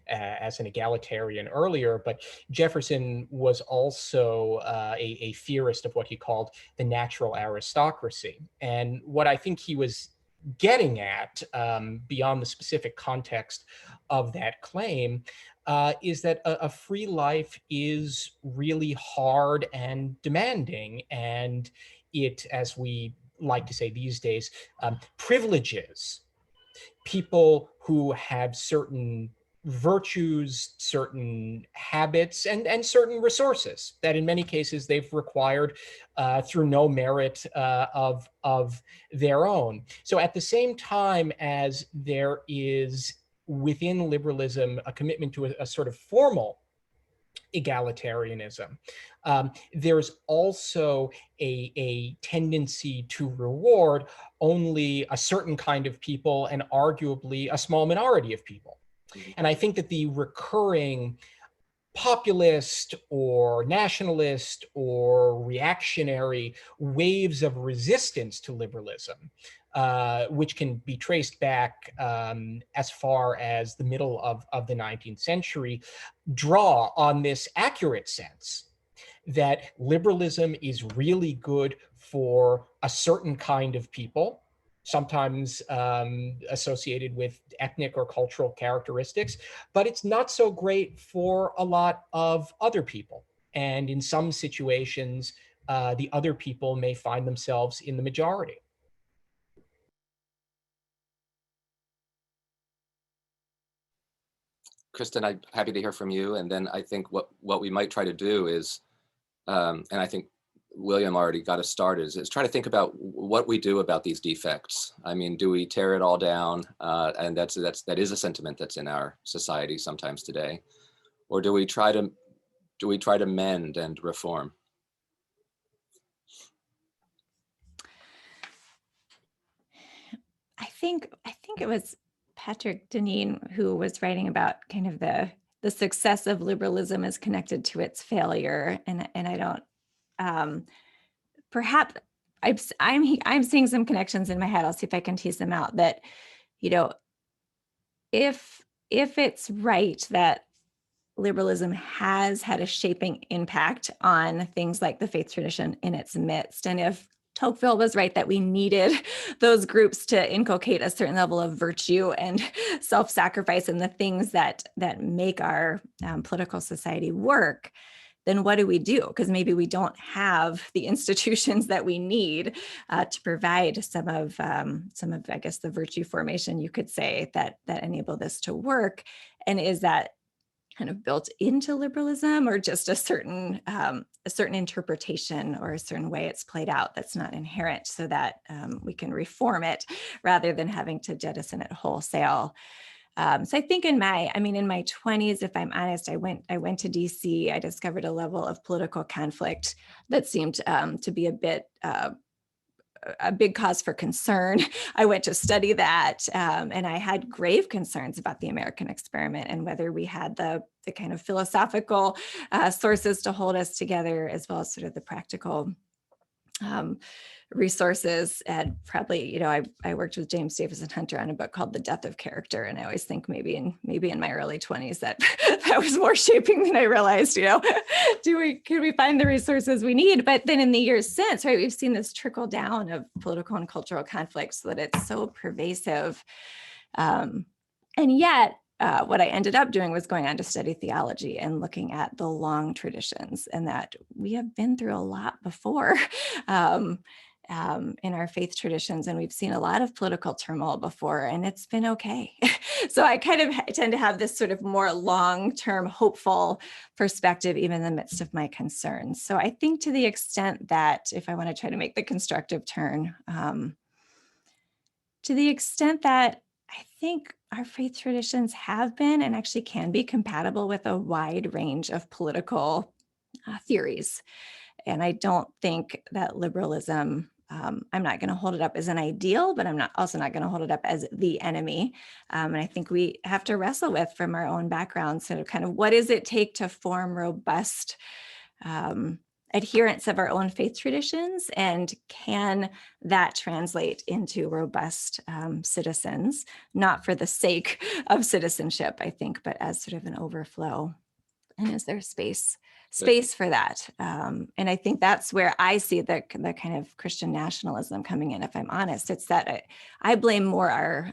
S4: as an egalitarian earlier, but Jefferson was also a theorist of what he called the natural aristocracy. And what I think he was getting at, beyond the specific context of that claim, is that a free life is really hard and demanding, and it, as we like to say these days, privileges people who have certain virtues, certain habits, and certain resources that in many cases they've required through no merit of their own. So at the same time as there is within liberalism a commitment to a sort of formal egalitarianism, there's also a tendency to reward only a certain kind of people and arguably a small minority of people. And I think that the recurring populist or nationalist or reactionary waves of resistance to liberalism, which can be traced back as far as the middle of the 19th century, draw on this accurate sense that liberalism is really good for a certain kind of people, sometimes associated with ethnic or cultural characteristics, but it's not so great for a lot of other people. And in some situations, the other people may find themselves in the majority.
S1: Kristen, I'm happy to hear from you. And then I think what we might try to do is, and I think William already got us started, is try to think about what we do about these defects. I mean, do we tear it all down? And that is a sentiment that's in our society sometimes today, or do we try to mend and reform?
S3: I think it was Patrick Deneen who was writing about kind of the success of liberalism is connected to its failure, and I don't perhaps I'm seeing some connections in my head. I'll see if I can tease them out. That, you know, if it's right that liberalism has had a shaping impact on things like the faith tradition in its midst, and if Tocqueville was right that we needed those groups to inculcate a certain level of virtue and self-sacrifice and the things that make our political society work, then what do we do? Because maybe we don't have the institutions that we need to provide some of I guess the virtue formation, you could say, that enable this to work. And is that kind of built into liberalism, or just a certain interpretation or a certain way it's played out that's not inherent, so that we can reform it rather than having to jettison it wholesale? So I think in my 20s, if I'm honest, I went to DC. I discovered a level of political conflict that seemed to be a big cause for concern. I went to study that, and I had grave concerns about the American experiment and whether we had the kind of philosophical sources to hold us together, as well as sort of the practical resources. And probably, I worked with James Davison Hunter on a book called The Death of Character, and I always think maybe in my early 20s that that was more shaping than I realized. Can we find the resources we need? But then in the years since, right, we've seen this trickle down of political and cultural conflicts, so that it's so pervasive. And yet, what I ended up doing was going on to study theology and looking at the long traditions, and that we have been through a lot before in our faith traditions, and we've seen a lot of political turmoil before, and it's been okay. So I kind of tend to have this sort of more long-term hopeful perspective, even in the midst of my concerns. So I think, to the extent that, if I want to try to make the constructive turn, to the extent that I think our faith traditions have been and actually can be compatible with a wide range of political theories. And I don't think that liberalism, I'm not going to hold it up as an ideal, but I'm also not going to hold it up as the enemy. And I think we have to wrestle with, from our own backgrounds, sort of kind of what does it take to form robust adherents of our own faith traditions, and can that translate into robust citizens, not for the sake of citizenship, I think, but as sort of an overflow. And is there space for that? And I think that's where I see the kind of Christian nationalism coming in, if I'm honest. It's that I blame more our,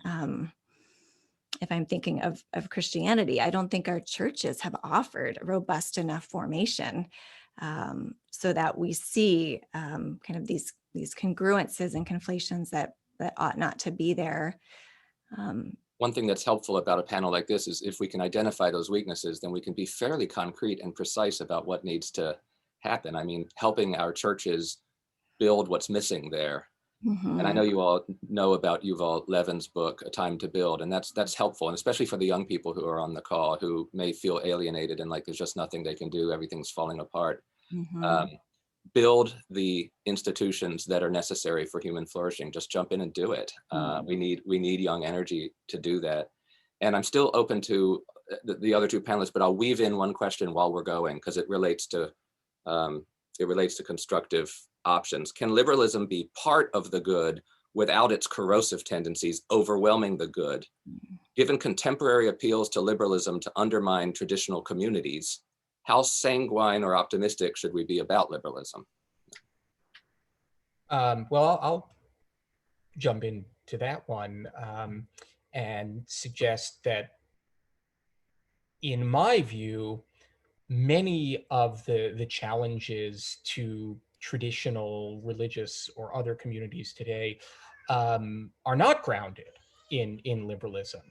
S3: if I'm thinking of Christianity, I don't think our churches have offered robust enough formation so that we see kind of these congruences and conflations that ought not to be there.
S1: One thing that's helpful about a panel like this is if we can identify those weaknesses, then we can be fairly concrete and precise about what needs to happen. I mean, helping our churches build what's missing there. Mm-hmm. And I know you all know about Yuval Levin's book, A Time to Build, and that's helpful, and especially for the young people who are on the call who may feel alienated and like there's just nothing they can do, everything's falling apart. Mm-hmm. Build the institutions that are necessary for human flourishing. Just jump in and do it. We need young energy to do that. And I'm still open to the other two panelists, but I'll weave in one question while we're going, because it relates to constructive options. Can liberalism be part of the good without its corrosive tendencies overwhelming the good? Given contemporary appeals to liberalism to undermine traditional communities, how sanguine or optimistic should we be about liberalism?
S4: Well, I'll jump into that one and suggest that, in my view, many of the challenges to traditional religious or other communities today are not grounded in liberalism.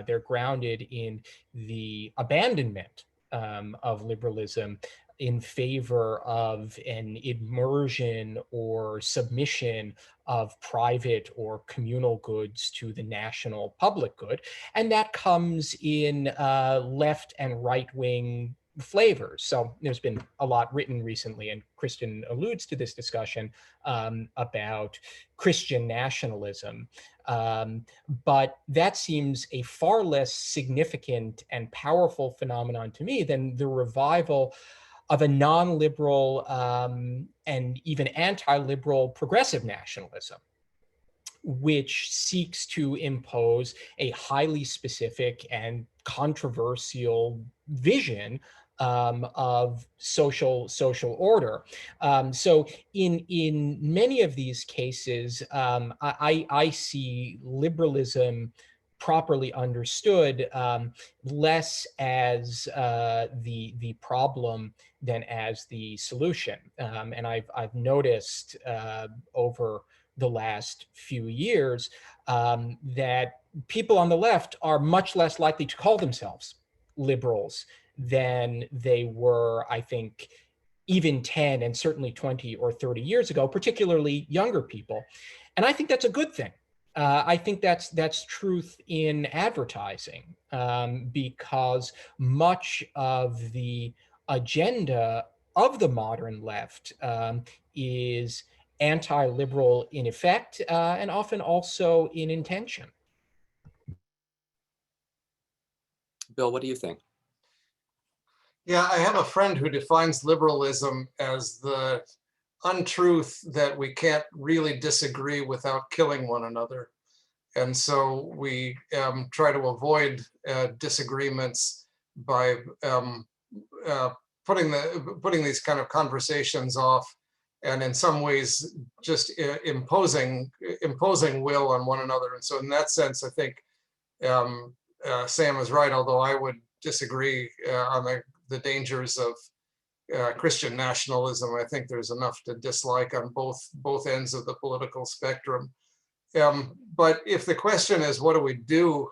S4: They're grounded in the abandonment of liberalism in favor of an immersion or submission of private or communal goods to the national public good. And that comes in left and right-wing flavors. So there's been a lot written recently, and Kristen alludes to this discussion about Christian nationalism. But that seems a far less significant and powerful phenomenon to me than the revival of a non-liberal and even anti-liberal progressive nationalism, which seeks to impose a highly specific and controversial vision of social order. So in many of these cases, I see liberalism properly understood less as the problem than as the solution. And I've noticed over the last few years that people on the left are much less likely to call themselves liberals than they were, I think, even 10 and certainly 20 or 30 years ago, particularly younger people. And I think that's a good thing. I think that's truth in advertising, because much of the agenda of the modern left is anti-liberal in effect and often also in intention.
S1: Bill, what do you think?
S2: Yeah, I have a friend who defines liberalism as the untruth that we can't really disagree without killing one another. And so we try to avoid disagreements by putting these kind of conversations off, and in some ways just imposing will on one another. And so in that sense, I think Sam is right, although I would disagree on the dangers of Christian nationalism. I think there's enough to dislike on both ends of the political spectrum. But if the question is, what do we do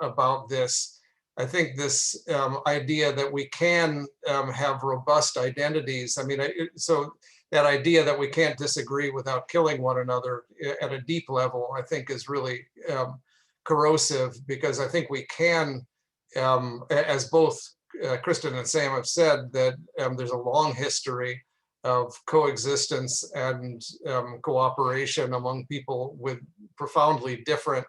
S2: about this? I think this idea that we can have robust identities. I mean, so that idea that we can't disagree without killing one another at a deep level, I think is really corrosive, because I think we can, as both Kristen and Sam have said, that there's a long history of coexistence and cooperation among people with profoundly different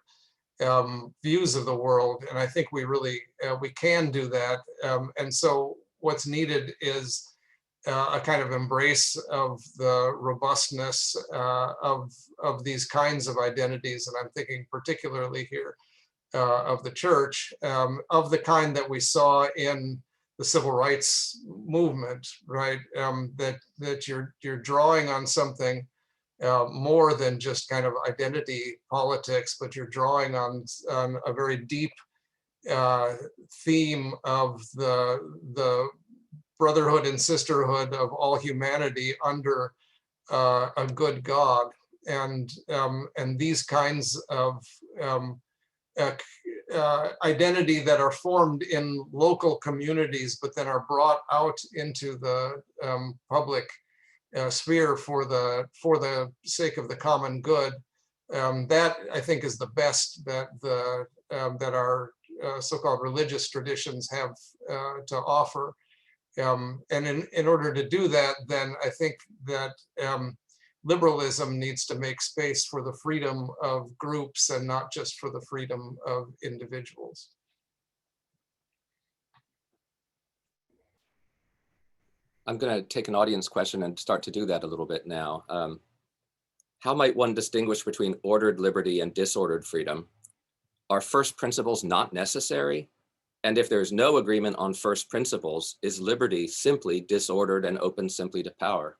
S2: views of the world. And I think we really, we can do that. And so what's needed is a kind of embrace of the robustness of these kinds of identities. And I'm thinking particularly here of the church, of the kind that we saw in the civil rights movement, right? That you're drawing on something more than just kind of identity politics, but you're drawing on a very deep theme of the brotherhood and sisterhood of all humanity under a good God, and these kinds of identity that are formed in local communities, but then are brought out into the public sphere for the sake of the common good. That I think is the best that that our so-called religious traditions have to offer. And in order to do that, then I think that liberalism needs to make space for the freedom of groups and not just for the freedom of individuals.
S1: I'm going to take an audience question and start to do that a little bit now. How might one distinguish between ordered liberty and disordered freedom? Are first principles not necessary? And if there's no agreement on first principles, is liberty simply disordered and open simply to power?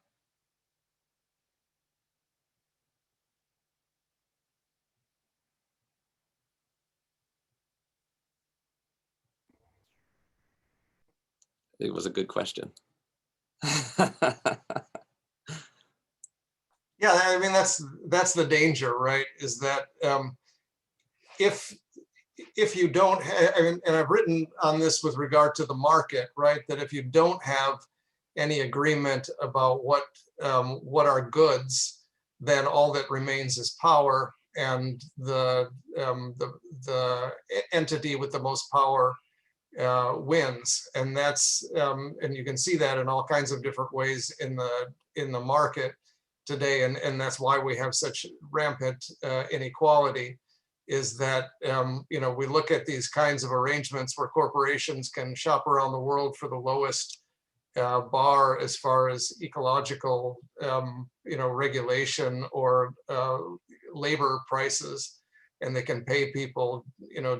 S1: It was a good question.
S2: Yeah, I mean, that's the danger, right? Is that if if you don't have, and I've written on this with regard to the market, right? That if you don't have any agreement about what are goods, then all that remains is power, and the entity with the most power wins. And that's and you can see that in all kinds of different ways in the market today, and that's why we have such rampant inequality. Is that we look at these kinds of arrangements where corporations can shop around the world for the lowest bar as far as ecological regulation or labor prices, and they can pay people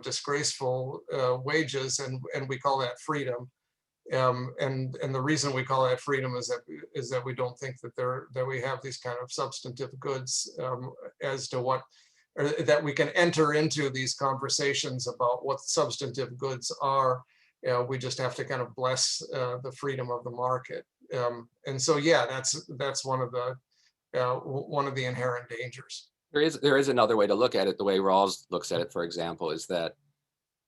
S2: disgraceful wages, and we call that freedom. And the reason we call that freedom is that we don't think that we have these kind of substantive goods as to what, or that we can enter into these conversations about what substantive goods are. We just have to kind of bless the freedom of the market. And so, yeah, that's one of the inherent dangers.
S1: There is another way to look at it. The way Rawls looks at it, for example, is that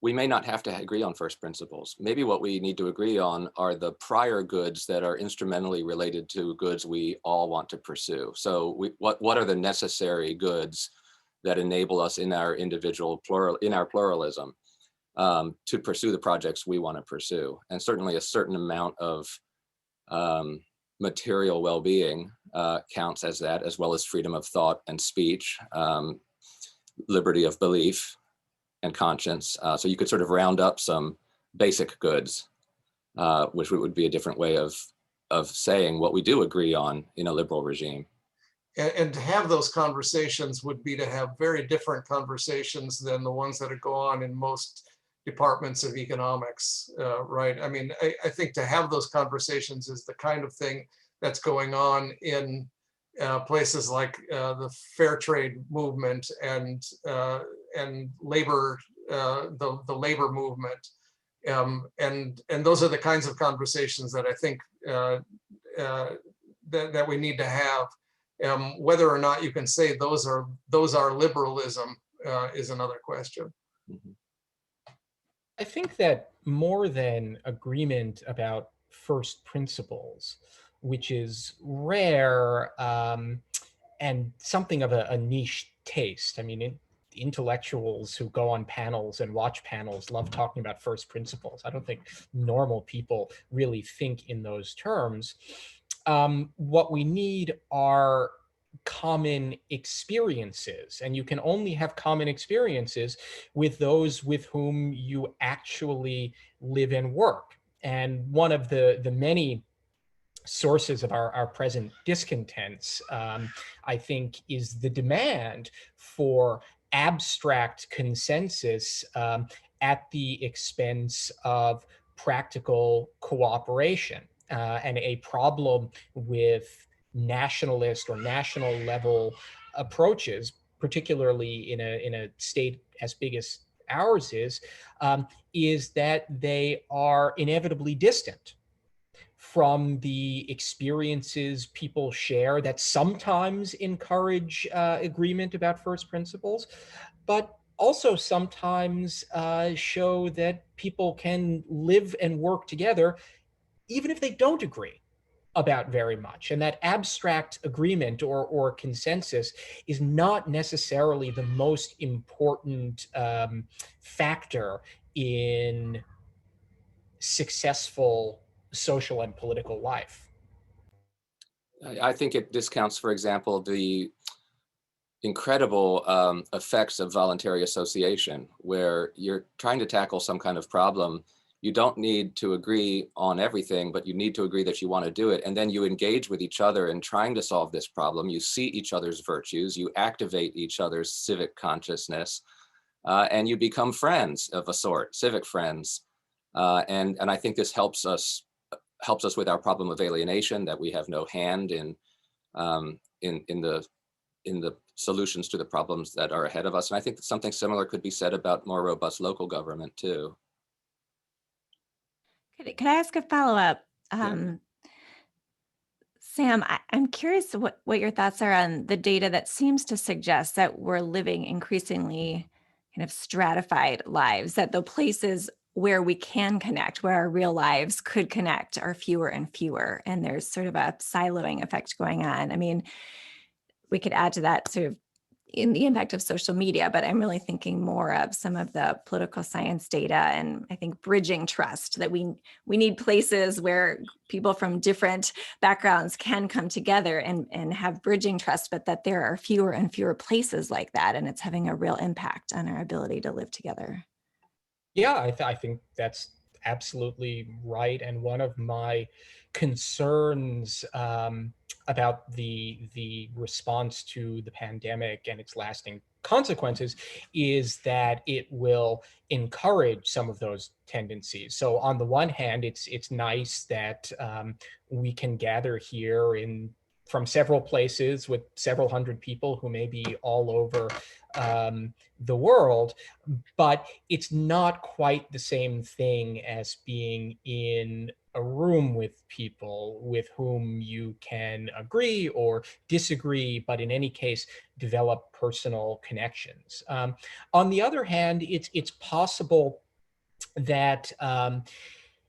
S1: we may not have to agree on first principles. Maybe what we need to agree on are the prior goods that are instrumentally related to goods we all want to pursue. So what are the necessary goods that enable us in our individual pluralism to pursue the projects we want to pursue? And certainly a certain amount of material well-being counts as that, as well as freedom of thought and speech, liberty of belief and conscience. So you could sort of round up some basic goods, which would be a different way of saying what we do agree on in a liberal regime.
S2: And to have those conversations would be to have very different conversations than the ones that go on in most departments of economics, right? I mean, I think to have those conversations is the kind of thing that's going on in places like the fair trade movement and labor, the labor movement, and those are the kinds of conversations that I think that we need to have. Whether or not you can say those are liberalism is another question.
S1: Mm-hmm.
S4: I think that more than agreement about first principles, which is rare and something of a niche taste. I mean, intellectuals who go on panels and watch panels love talking about first principles. I don't think normal people really think in those terms. What we need are common experiences, and you can only have common experiences with those with whom you actually live and work. And one of the many sources of our present discontents, I think, is the demand for abstract consensus at the expense of practical cooperation. And a problem with nationalist or national level approaches, particularly in a state as big as ours is that they are inevitably distant from the experiences people share that sometimes encourage agreement about first principles, but also sometimes show that people can live and work together even if they don't agree about very much. And that abstract agreement or consensus is not necessarily the most important factor in successful social and political life.
S1: I think it discounts, for example, the incredible effects of voluntary association, where you're trying to tackle some kind of problem. You don't need to agree on everything, but you need to agree that you want to do it. And then you engage with each other in trying to solve this problem. You see each other's virtues, you activate each other's civic consciousness, and you become friends of a sort, civic friends. And I think this helps us with our problem of alienation, that we have no hand in the solutions to the problems that are ahead of us. And I think that something similar could be said about more robust local government too.
S3: Could I ask a follow-up?
S1: Yeah.
S3: Sam, I'm curious what your thoughts are on the data that seems to suggest that we're living increasingly kind of stratified lives, that the places where we can connect, where our real lives could connect, are fewer and fewer. And there's sort of a siloing effect going on. I mean, we could add to that sort of in the impact of social media, but I'm really thinking more of some of the political science data, and I think bridging trust, that we need places where people from different backgrounds can come together and have bridging trust, but that there are fewer and fewer places like that, and it's having a real impact on our ability to live together.
S4: Yeah, I think that's absolutely right. And one of my concerns about the response to the pandemic and its lasting consequences is that it will encourage some of those tendencies. So on the one hand, it's nice that we can gather here from several places with several hundred people who may be all over the world, but it's not quite the same thing as being in a room with people with whom you can agree or disagree, but in any case, develop personal connections. On the other hand, it's possible that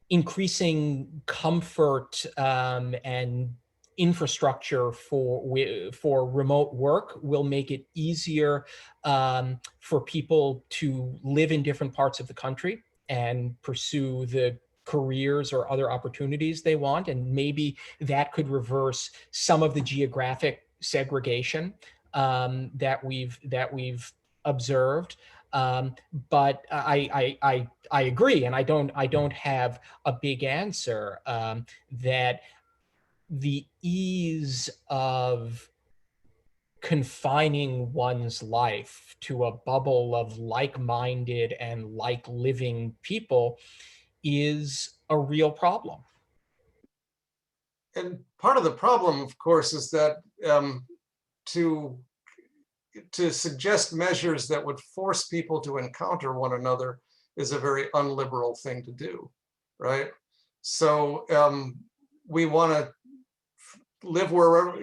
S4: increasing comfort and infrastructure for remote work will make it easier for people to live in different parts of the country and pursue the careers or other opportunities they want. And maybe that could reverse some of the geographic segregation that we've observed. But I agree, and I don't have a big answer that the ease of confining one's life to a bubble of like-minded and like-living people is a real problem.
S2: And part of the problem, of course, is that to suggest measures that would force people to encounter one another is a very unliberal thing to do, right? So we want to live wherever,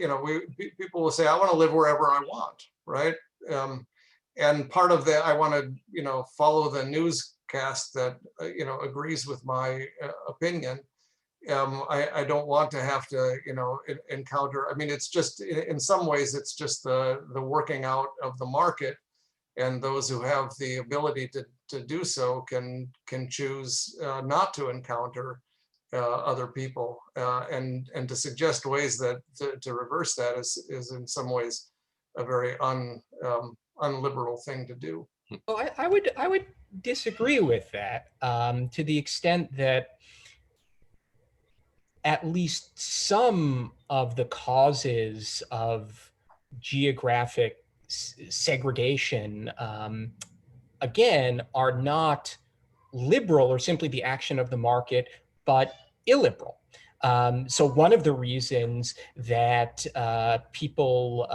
S2: people will say, I want to live wherever I want, right? And part of that, I want to, follow the newscast that, agrees with my opinion. I don't want to have to, encounter, I mean, it's just, in some ways, it's just the working out of the market, and those who have the ability to do so can choose not to encounter other people, and to suggest ways that to reverse that is in some ways a very unliberal thing to do.
S4: Well, I would disagree with that to the extent that at least some of the causes of geographic segregation, again, are not liberal or simply the action of the market, but illiberal. So one of the reasons that people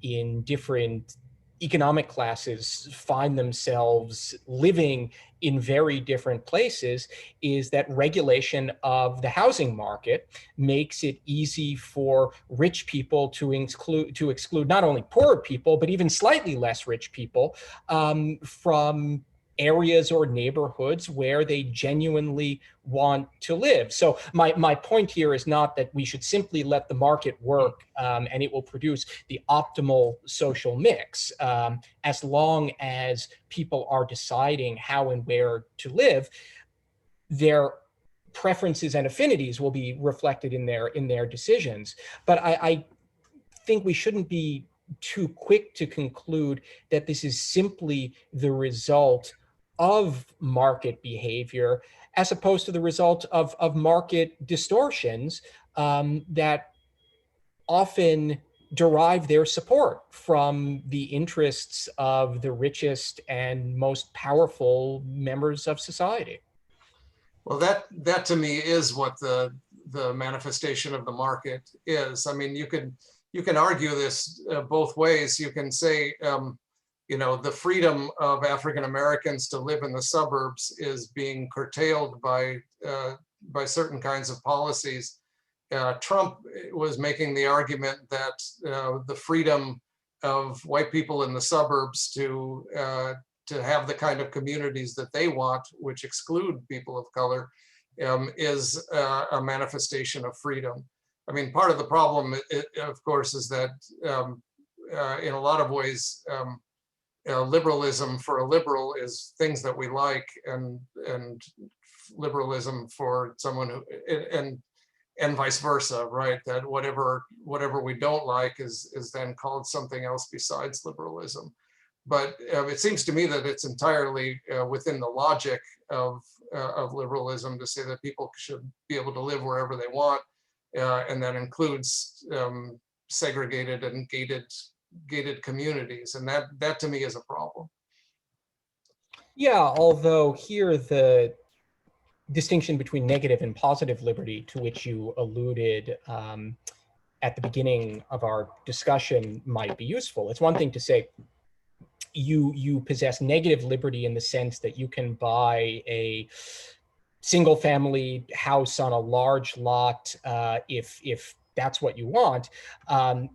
S4: in different economic classes find themselves living in very different places is that regulation of the housing market makes it easy for rich people to exclude not only poorer people, but even slightly less rich people from areas or neighborhoods where they genuinely want to live. So my point here is not that we should simply let the market work and it will produce the optimal social mix. As long as people are deciding how and where to live, their preferences and affinities will be reflected in their decisions. But I think we shouldn't be too quick to conclude that this is simply the result of market behavior as opposed to the result of market distortions that often derive their support from the interests of the richest and most powerful members of society.
S2: Well, that to me is what the manifestation of the market is. I mean, you can argue this both ways. You can say, the freedom of African Americans to live in the suburbs is being curtailed by certain kinds of policies. Trump was making the argument that the freedom of white people in the suburbs to to have the kind of communities that they want, which exclude people of color, is a manifestation of freedom. I mean, part of the problem, of course, is that in a lot of ways, liberalism for a liberal is things that we like, and liberalism for someone who, and vice versa, right? That whatever we don't like is then called something else besides liberalism. But it seems to me that it's entirely within the logic of liberalism to say that people should be able to live wherever they want, and that includes segregated and gated communities, and that to me is a problem.
S4: Yeah, although here the distinction between negative and positive liberty, to which you alluded at the beginning of our discussion, might be useful. It's one thing to say you possess negative liberty in the sense that you can buy a single family house on a large lot if that's what you want.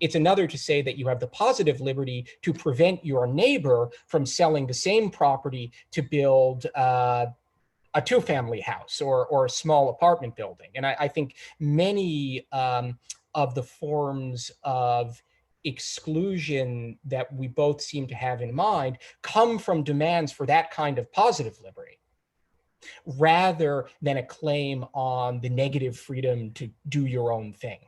S4: It's another to say that you have the positive liberty to prevent your neighbor from selling the same property to build a two-family house or a small apartment building. And I think many of the forms of exclusion that we both seem to have in mind come from demands for that kind of positive liberty, rather than a claim on the negative freedom to do your own thing.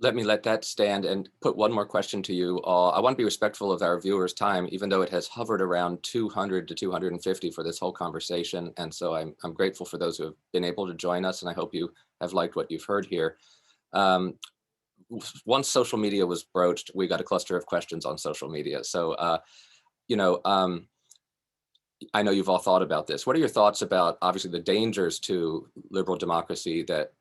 S1: Let me let that stand and put one more question to you all. I want to be respectful of our viewers' time, even though it has hovered around 200 to 250 for this whole conversation. And so I'm grateful for those who have been able to join us, and I hope you have liked what you've heard here. Once social media was broached, we got a cluster of questions on social media. So, I know you've all thought about this. What are your thoughts about, obviously, the dangers to liberal democracy that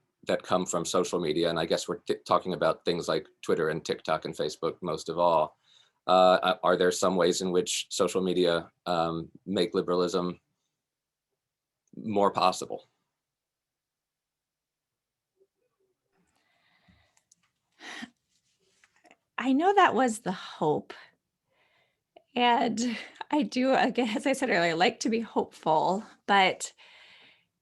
S1: come from social media? And I guess we're talking about things like Twitter and TikTok and Facebook most of all. Are there some ways in which social media make liberalism more possible?
S3: I know that was the hope. And I do, again, as I said earlier, like to be hopeful, but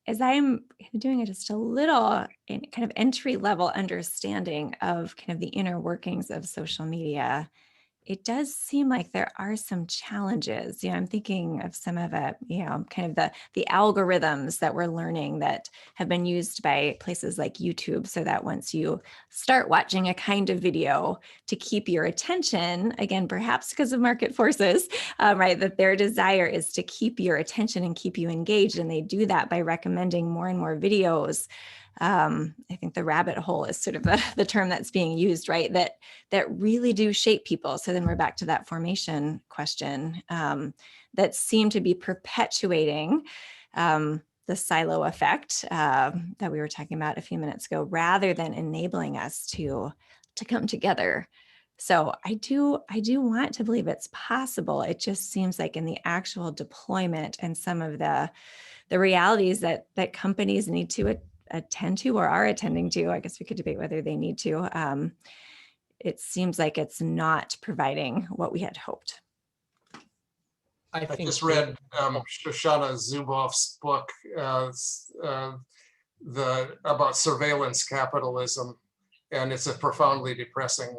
S3: as I'm doing just a little kind of entry level understanding of kind of the inner workings of social media, it does seem like there are some challenges. I'm thinking of some of kind of the algorithms that we're learning that have been used by places like YouTube, so that once you start watching a kind of video to keep your attention, again, perhaps because of market forces, right, that their desire is to keep your attention and keep you engaged. And they do that by recommending more and more videos. I think the rabbit hole is sort of the term that's being used, right? That really do shape people. So then we're back to that formation question that seem to be perpetuating the silo effect that we were talking about a few minutes ago, rather than enabling us to come together. So I do want to believe it's possible. It just seems like in the actual deployment and some of the realities that companies need to attend to or are attending to, I guess we could debate whether they need to, it seems like it's not providing what we had hoped.
S2: I just read Shoshana Zuboff's book about surveillance capitalism, and it's a profoundly depressing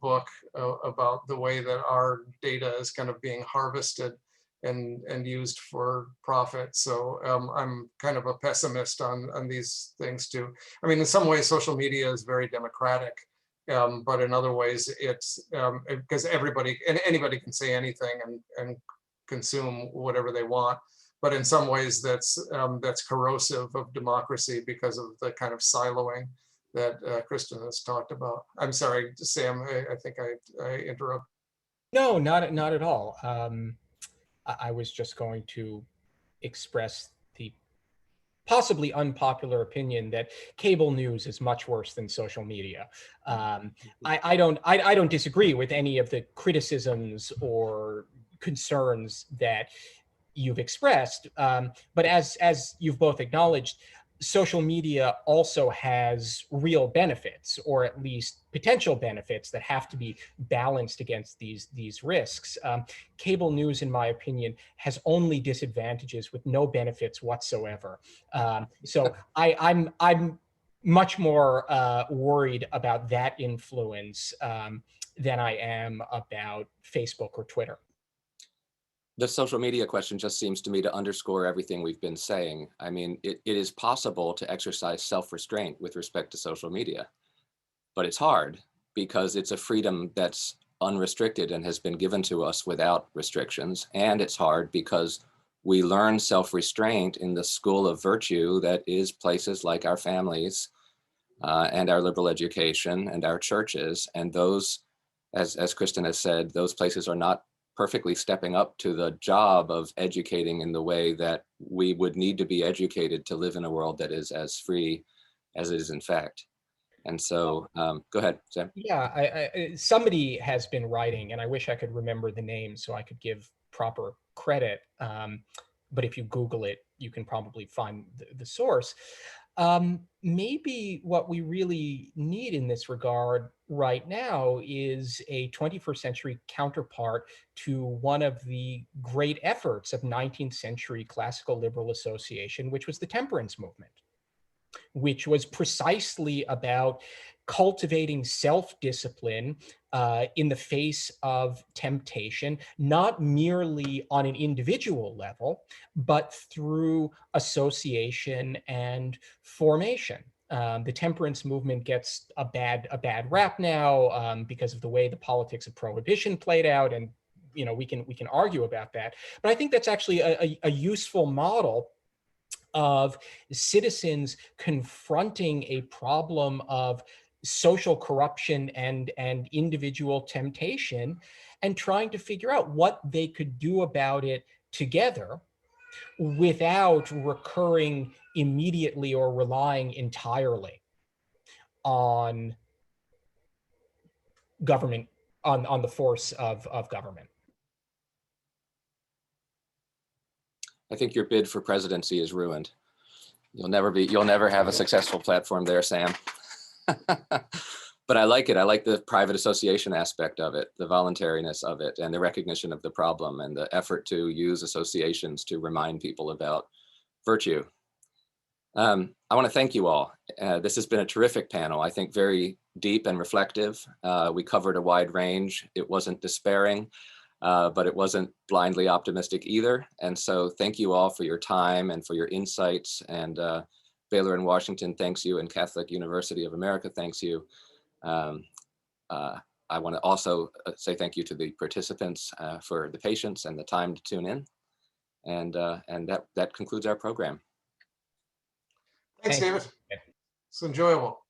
S2: book about the way that our data is kind of being harvested and used for profit. So I'm kind of a pessimist on these things too. I mean, in some ways, social media is very democratic, but in other ways, it's because anybody can say anything and consume whatever they want. But in some ways, that's corrosive of democracy because of the kind of siloing that Kristen has talked about. I'm sorry, Sam. I think I interrupted.
S4: No, not at all. I was just going to express the possibly unpopular opinion that cable news is much worse than social media. I don't disagree with any of the criticisms or concerns that you've expressed, but as you've both acknowledged, social media also has real benefits, or at least potential benefits that have to be balanced against these risks. Cable news, in my opinion, has only disadvantages with no benefits whatsoever. So I'm much more worried about that influence than I am about Facebook or Twitter.
S1: The social media question just seems to me to underscore everything we've been saying. I mean, it is possible to exercise self-restraint with respect to social media, but it's hard because it's a freedom that's unrestricted and has been given to us without restrictions. And it's hard because we learn self-restraint in the school of virtue that is places like our families and our liberal education and our churches. And those, as Kristen has said, those places are not perfectly stepping up to the job of educating in the way that we would need to be educated to live in a world that is as free as it is in fact. And so, go ahead, Sam.
S4: Yeah, somebody has been writing, and I wish I could remember the name so I could give proper credit. But if you Google it, you can probably find the source. Maybe what we really need in this regard right now is a 21st century counterpart to one of the great efforts of 19th century classical liberal association, which was the Temperance Movement, which was precisely about cultivating self-discipline in the face of temptation, not merely on an individual level, but through association and formation. The temperance movement gets a bad rap now because of the way the politics of prohibition played out, and we can argue about that. But I think that's actually a useful model of citizens confronting a problem of social corruption and individual temptation, and trying to figure out what they could do about it together without recurring immediately or relying entirely on government, on the force of government.
S1: I think your bid for presidency is ruined. You'll never have a successful platform there, Sam. But I like it. I like the private association aspect of it, the voluntariness of it, and the recognition of the problem and the effort to use associations to remind people about virtue. I want to thank you all. This has been a terrific panel. I think very deep and reflective. We covered a wide range. It wasn't despairing, but it wasn't blindly optimistic either. And so thank you all for your time and for your insights. And Baylor in Washington thanks you, and Catholic University of America thanks you. I want to also say thank you to the participants for the patience and the time to tune in. And that concludes our program.
S2: Thanks, David. It's enjoyable.